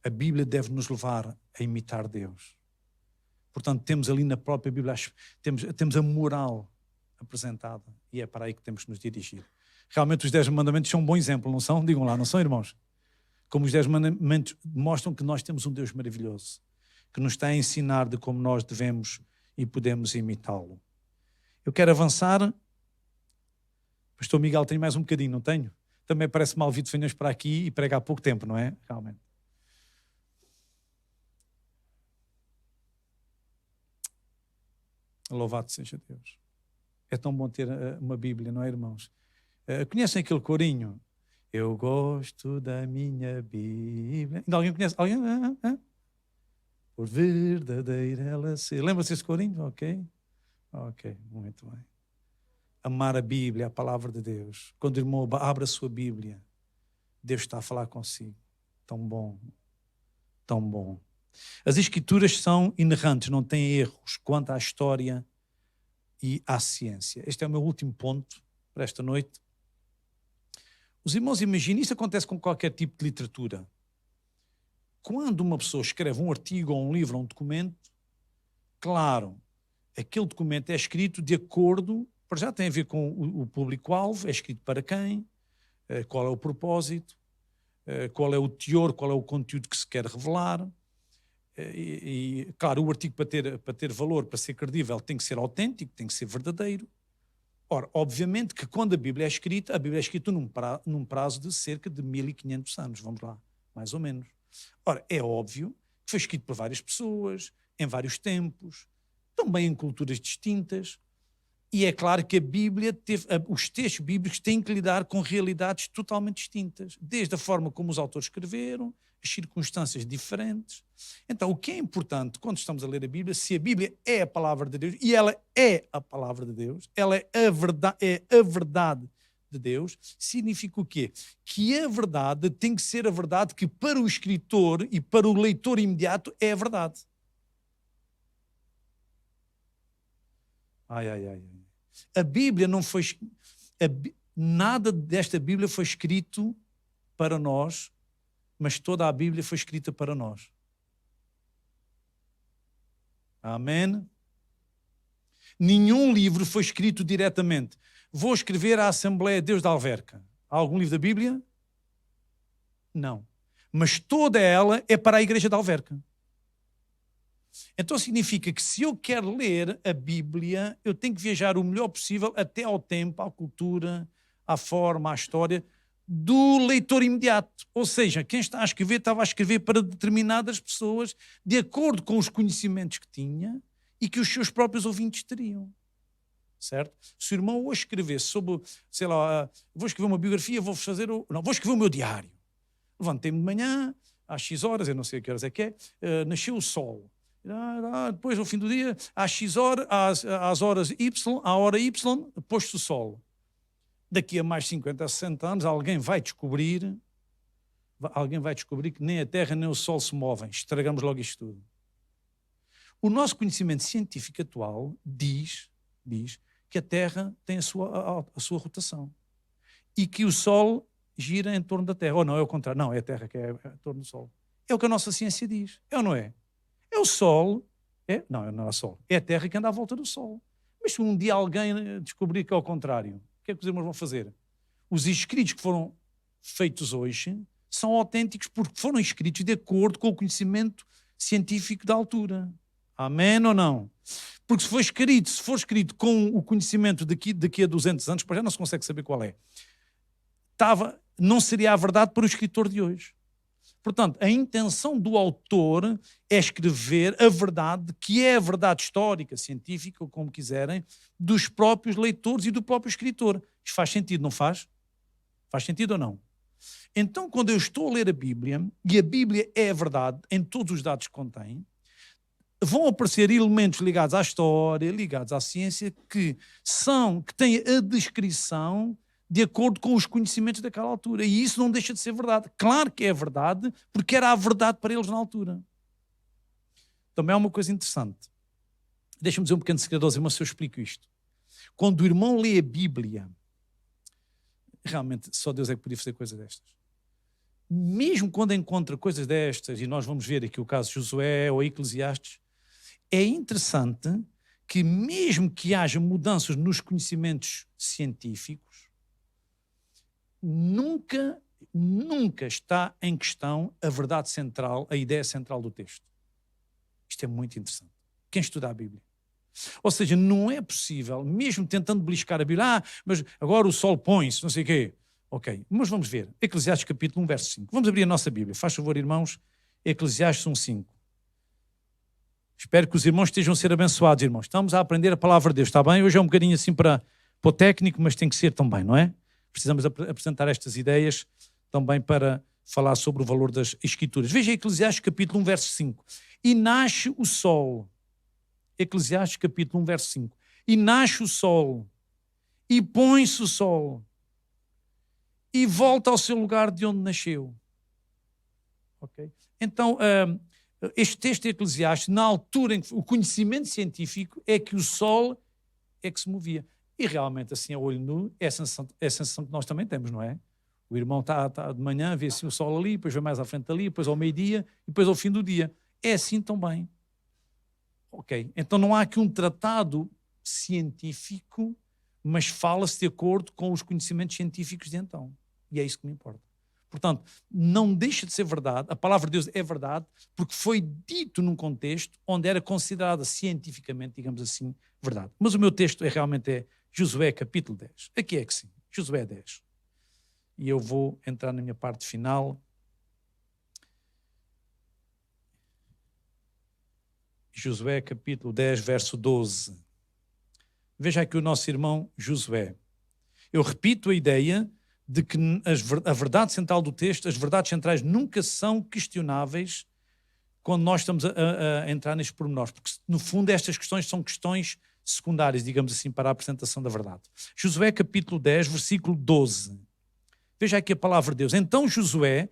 A Bíblia deve nos levar a imitar Deus. Portanto, temos ali na própria Bíblia, temos a moral apresentada e é para aí que temos que nos dirigir. Realmente os 10 mandamentos são um bom exemplo, não são? Digam lá, não são, irmãos? Como os 10 mandamentos mostram que nós temos um Deus maravilhoso, que nos está a ensinar de como nós devemos e podemos imitá-lo. Eu quero avançar. Pastor Miguel, tenho mais um bocadinho, não tenho? Também parece mal vir de venhas para aqui e prega há pouco tempo, não é? Realmente. Louvado seja Deus. É tão bom ter uma Bíblia, não é, irmãos? Conhecem aquele corinho? Eu gosto da minha Bíblia. Ainda alguém conhece? Alguém? Por verdadeira ela ser. Lembra-se desse corinho? Ok, muito bem. Amar a Bíblia, a palavra de Deus. Quando o irmão abre a sua Bíblia, Deus está a falar consigo. Tão bom, tão bom. As Escrituras são inerrantes, não têm erros quanto à história e à ciência. Este é o meu último ponto para esta noite. Os irmãos imaginem, isso acontece com qualquer tipo de literatura. Quando uma pessoa escreve um artigo ou um livro ou um documento, claro, aquele documento é escrito de acordo, já tem a ver com o público-alvo, é escrito para quem, qual é o propósito, qual é o teor, qual é o conteúdo que se quer revelar. Claro, o artigo para ter valor, para ser credível, tem que ser autêntico, tem que ser verdadeiro. Ora, obviamente que quando a Bíblia é escrita num prazo de cerca de 1500 anos, vamos lá, mais ou menos. Ora, é óbvio que foi escrito por várias pessoas, em vários tempos, também em culturas distintas, e é claro que a Bíblia os textos bíblicos têm que lidar com realidades totalmente distintas, desde a forma como os autores escreveram, as circunstâncias diferentes. Então, o que é importante quando estamos a ler a Bíblia, se a Bíblia é a palavra de Deus, e ela é a palavra de Deus, ela é a verdade de Deus, significa o quê? Que a verdade tem que ser a verdade que para o escritor e para o leitor imediato é a verdade. A Bíblia não foi... Nada desta Bíblia foi escrito para nós, mas toda a Bíblia foi escrita para nós. Amém? Nenhum livro foi escrito diretamente. Vou escrever à Assembleia de Deus de Alverca. Há algum livro da Bíblia? Não. Mas toda ela é para a Igreja de Alverca. Então significa que se eu quero ler a Bíblia, eu tenho que viajar o melhor possível até ao tempo, à cultura, à forma, à história do leitor imediato. Ou seja, quem está a escrever estava a escrever para determinadas pessoas de acordo com os conhecimentos que tinha e que os seus próprios ouvintes teriam. Certo? Se o irmão hoje escrevesse sobre, sei lá, vou escrever uma biografia, vou escrever o meu diário. Levantei-me de manhã, às X horas, eu não sei a que horas é que é, nasceu o sol. Depois, ao fim do dia, às X horas, às horas Y, à hora Y, posto o sol. Daqui a mais 50, 60 anos, alguém vai descobrir que nem a Terra nem o Sol se movem. Estragamos logo isto tudo. O nosso conhecimento científico atual diz que a Terra tem a sua rotação e que o Sol gira em torno da Terra. Ou não, é o contrário. Não, é a Terra que é em torno do Sol. É o que a nossa ciência diz. É ou não é? É o Sol. Não é o Sol. É a Terra que anda à volta do Sol. Mas se um dia alguém descobrir que é o contrário, o que é que os irmãos vão fazer? Os escritos que foram feitos hoje são autênticos porque foram escritos de acordo com o conhecimento científico da altura. Amém ou não? Porque se for escrito com o conhecimento daqui a 200 anos, para já não se consegue saber qual é, não seria a verdade para o escritor de hoje. Portanto, a intenção do autor é escrever a verdade, que é a verdade histórica, científica, ou como quiserem, dos próprios leitores e do próprio escritor. Isto faz sentido, não faz? Faz sentido ou não? Então, quando eu estou a ler a Bíblia, e a Bíblia é a verdade em todos os dados que contém, vão aparecer elementos ligados à história, ligados à ciência, que têm a descrição de acordo com os conhecimentos daquela altura. E isso não deixa de ser verdade. Claro que é verdade, porque era a verdade para eles na altura. Também há uma coisa interessante. Deixa-me dizer um pequeno segredo aos irmãos se eu explico isto. Quando o irmão lê a Bíblia, realmente só Deus é que podia fazer coisas destas. Mesmo quando encontra coisas destas, e nós vamos ver aqui o caso de Josué ou Eclesiastes, é interessante que mesmo que haja mudanças nos conhecimentos científicos, nunca está em questão a verdade central, a ideia central do texto. Isto é muito interessante. Quem estuda a Bíblia. Ou seja, não é possível, mesmo tentando beliscar a Bíblia, mas agora o sol põe-se, não sei o quê. Ok, mas vamos ver. Eclesiastes capítulo 1, verso 5. Vamos abrir a nossa Bíblia. Faz favor, irmãos. Eclesiastes 1, 5. Espero que os irmãos estejam a ser abençoados, irmãos. Estamos a aprender a palavra de Deus, está bem? Hoje é um bocadinho assim para o técnico, mas tem que ser também, não é? Precisamos apresentar estas ideias também para falar sobre o valor das Escrituras. Veja Eclesiastes capítulo 1, verso 5. E nasce o sol. Eclesiastes capítulo 1, verso 5. E nasce o sol, e põe-se o sol, e volta ao seu lugar de onde nasceu. Ok? Então, este texto de Eclesiastes, na altura em que o conhecimento científico é que o sol é que se movia. E realmente, assim, a olho nu, é a sensação que nós também temos, não é? O irmão está de manhã, vê assim o sol ali, depois vê mais à frente ali, depois ao meio-dia, e depois ao fim do dia. É assim também. Ok, então não há aqui um tratado científico, mas fala-se de acordo com os conhecimentos científicos de então. E é isso que me importa. Portanto, não deixa de ser verdade, a palavra de Deus é verdade, porque foi dito num contexto onde era considerada cientificamente, digamos assim, verdade. Mas o meu texto realmente é Josué capítulo 10. Aqui é que sim, Josué 10. E eu vou entrar na minha parte final. Josué capítulo 10, verso 12. Veja aqui o nosso irmão Josué. Eu repito a ideia de que a verdade central do texto, as verdades centrais nunca são questionáveis quando nós estamos a entrar nestes pormenores, porque no fundo estas questões são questões secundárias, digamos assim, para a apresentação da verdade. Josué capítulo 10, versículo 12. Veja aqui a palavra de Deus. Então Josué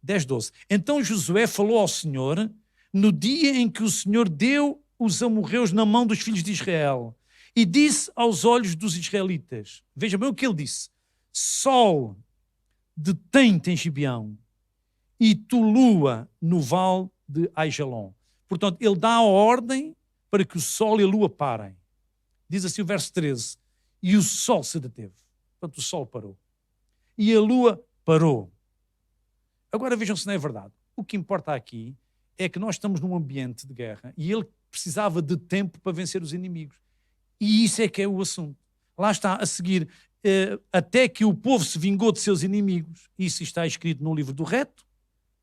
10, 12. Então Josué falou ao Senhor no dia em que o Senhor deu os amorreus na mão dos filhos de Israel e disse aos olhos dos israelitas, veja bem o que ele disse: sol, detém-te em Gibeão, e tu, lua, no vale de Aijalon. Portanto, ele dá a ordem para que o sol e a lua parem. Diz assim o verso 13, e o sol se deteve. Portanto, o sol parou. E a lua parou. Agora vejam se não é verdade. O que importa aqui é que nós estamos num ambiente de guerra e ele precisava de tempo para vencer os inimigos. E isso é que é o assunto. Lá está a seguir, até que o povo se vingou de seus inimigos. Isso está escrito no livro do reto.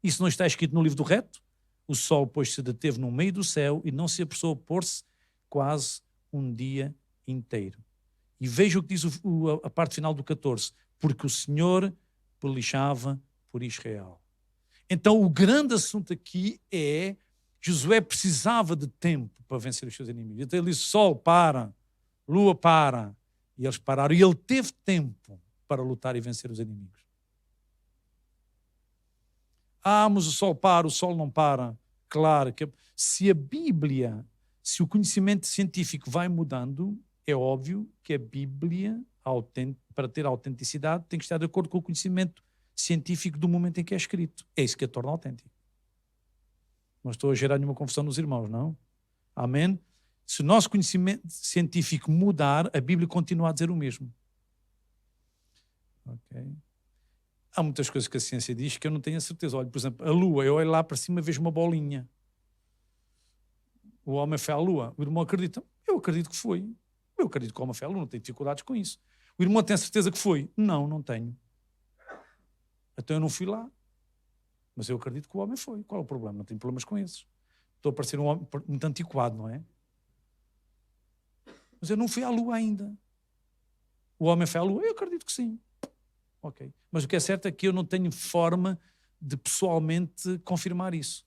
Isso não está escrito no livro do reto. O sol, pois, se deteve no meio do céu e não se apressou a pôr-se quase um dia inteiro. E veja o que diz a parte final do 14. Porque o Senhor pelejava por Israel. Então, o grande assunto aqui é Josué precisava de tempo para vencer os seus inimigos. Então ele disse, sol, para, lua, para. E eles pararam. E ele teve tempo para lutar e vencer os inimigos. Mas o sol para, o sol não para. Claro que se a Bíblia, se o conhecimento científico vai mudando, é óbvio que a Bíblia, para ter autenticidade, tem que estar de acordo com o conhecimento científico do momento em que é escrito. É isso que a torna autêntico. Não estou a gerar nenhuma confusão nos irmãos, não? Amém? Se o nosso conhecimento científico mudar, a Bíblia continua a dizer o mesmo. Ok? Há muitas coisas que a ciência diz que eu não tenho a certeza. Olha, por exemplo, a Lua, eu olho lá para cima e vejo uma bolinha. O homem foi à Lua. O irmão acredita? Eu acredito que foi. Eu acredito que o homem foi à Lua, não tenho dificuldades com isso. O irmão tem a certeza que foi? Não, não tenho. Então eu não fui lá. Mas eu acredito que o homem foi. Qual é o problema? Não tenho problemas com esses. Estou a parecer um homem muito antiquado, não é? Mas eu não fui à Lua ainda. O homem foi à Lua? Eu acredito que sim. Ok. Mas o que é certo é que eu não tenho forma de pessoalmente confirmar isso.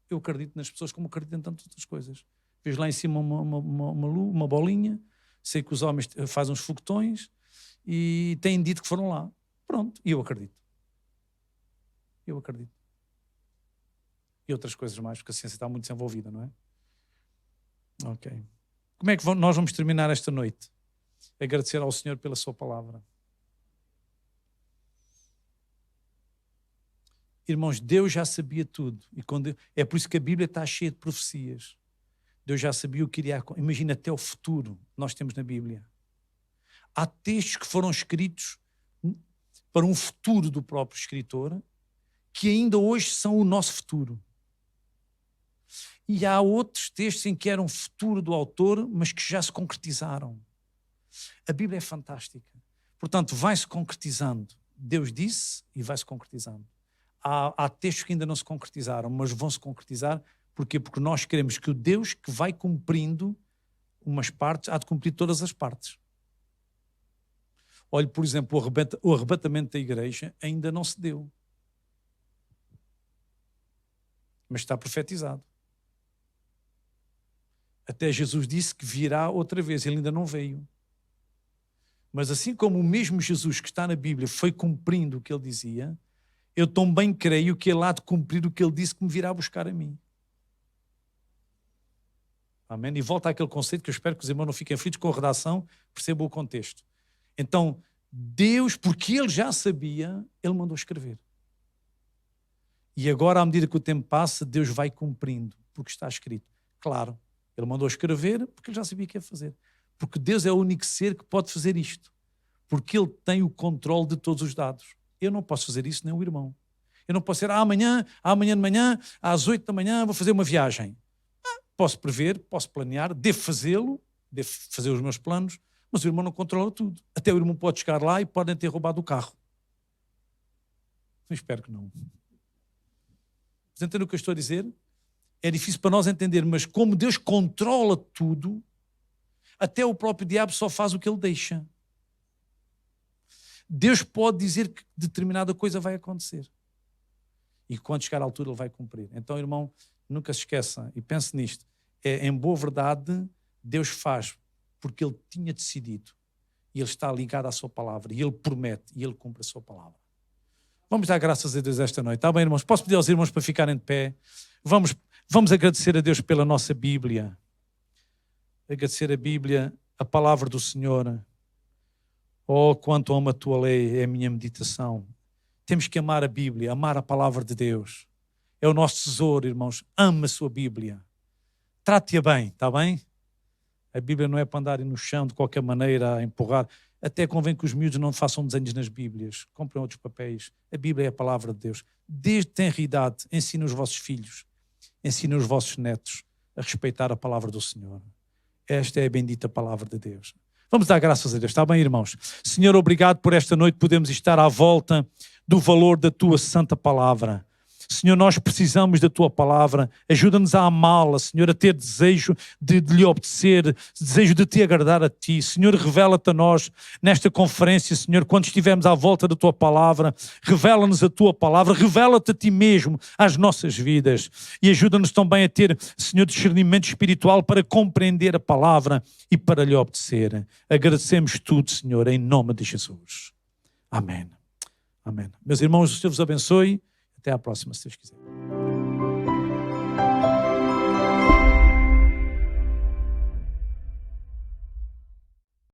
Eu acredito nas pessoas como acredito em tantas outras coisas. Vejo lá em cima uma bolinha, sei que os homens fazem uns foguetões e têm dito que foram lá. Pronto, e eu acredito. Eu acredito. E outras coisas mais, porque a ciência está muito desenvolvida, não é? Ok. Como é que nós vamos terminar esta noite? Agradecer ao Senhor pela sua palavra. Irmãos, Deus já sabia tudo. É por isso que a Bíblia está cheia de profecias. Deus já sabia o que iria acontecer. Imagina até o futuro nós temos na Bíblia. Há textos que foram escritos para um futuro do próprio escritor, que ainda hoje são o nosso futuro. E há outros textos em que eram futuro do autor, mas que já se concretizaram. A Bíblia é fantástica. Portanto, vai-se concretizando. Deus disse e vai-se concretizando. Há textos que ainda não se concretizaram, mas vão se concretizar. Porquê? Porque nós queremos que o Deus que vai cumprindo umas partes, há de cumprir todas as partes. Olhe, por exemplo, o arrebatamento da igreja ainda não se deu. Mas está profetizado. Até Jesus disse que virá outra vez, ele ainda não veio. Mas assim como o mesmo Jesus que está na Bíblia foi cumprindo o que ele dizia, eu também creio que ele há de cumprir o que ele disse que me virá buscar a mim. Amém? E volta àquele conceito que eu espero que os irmãos não fiquem aflitos com a redação, percebam o contexto. Então, Deus, porque ele já sabia, ele mandou escrever. E agora, à medida que o tempo passa, Deus vai cumprindo, porque está escrito. Claro, ele mandou escrever porque ele já sabia o que ia fazer. Porque Deus é o único ser que pode fazer isto. Porque ele tem o controle de todos os dados. Eu não posso fazer isso, nem o irmão. Eu não posso dizer, amanhã de manhã, às 8 da manhã, vou fazer uma viagem. Posso prever, posso planear, devo fazê-lo, devo fazer os meus planos, mas o irmão não controla tudo. Até o irmão pode chegar lá e podem ter roubado o carro. Eu espero que não. Mas entendem o que eu estou a dizer? É difícil para nós entender, mas como Deus controla tudo, até o próprio diabo só faz o que ele deixa. Deus pode dizer que determinada coisa vai acontecer. E quando chegar à altura ele vai cumprir. Então, irmão, nunca se esqueça e pense nisto. Em boa verdade, Deus faz porque ele tinha decidido. E ele está ligado à sua palavra. E ele promete e ele cumpre a sua palavra. Vamos dar graças a Deus esta noite. Está bem, irmãos? Posso pedir aos irmãos para ficarem de pé? Vamos agradecer a Deus pela nossa Bíblia. Agradecer a Bíblia, a palavra do Senhor. Oh, quanto amo a tua lei, é a minha meditação. Temos que amar a Bíblia, amar a palavra de Deus. É o nosso tesouro, irmãos. Ama a sua Bíblia. Trate-a bem, está bem? A Bíblia não é para andarem no chão de qualquer maneira a empurrar. Até convém que os miúdos não façam desenhos nas Bíblias. Comprem outros papéis. A Bíblia é a palavra de Deus. Desde tenra idade, ensina os vossos filhos, ensina os vossos netos a respeitar a palavra do Senhor. Esta é a bendita palavra de Deus. Vamos dar graças a Deus, está bem, irmãos? Senhor, obrigado por esta noite podermos estar à volta do valor da tua santa palavra. Senhor, nós precisamos da tua palavra. Ajuda-nos a amá-la, Senhor, a ter desejo de lhe obedecer, desejo de te agradar a ti. Senhor, revela-te a nós nesta conferência, Senhor, quando estivermos à volta da tua palavra. Revela-nos a tua palavra, revela-te a ti mesmo às nossas vidas. E ajuda-nos também a ter, Senhor, discernimento espiritual para compreender a palavra e para lhe obedecer. Agradecemos tudo, Senhor, em nome de Jesus. Amém. Amém. Meus irmãos, o Senhor vos abençoe. Até à próxima, se Deus quiser.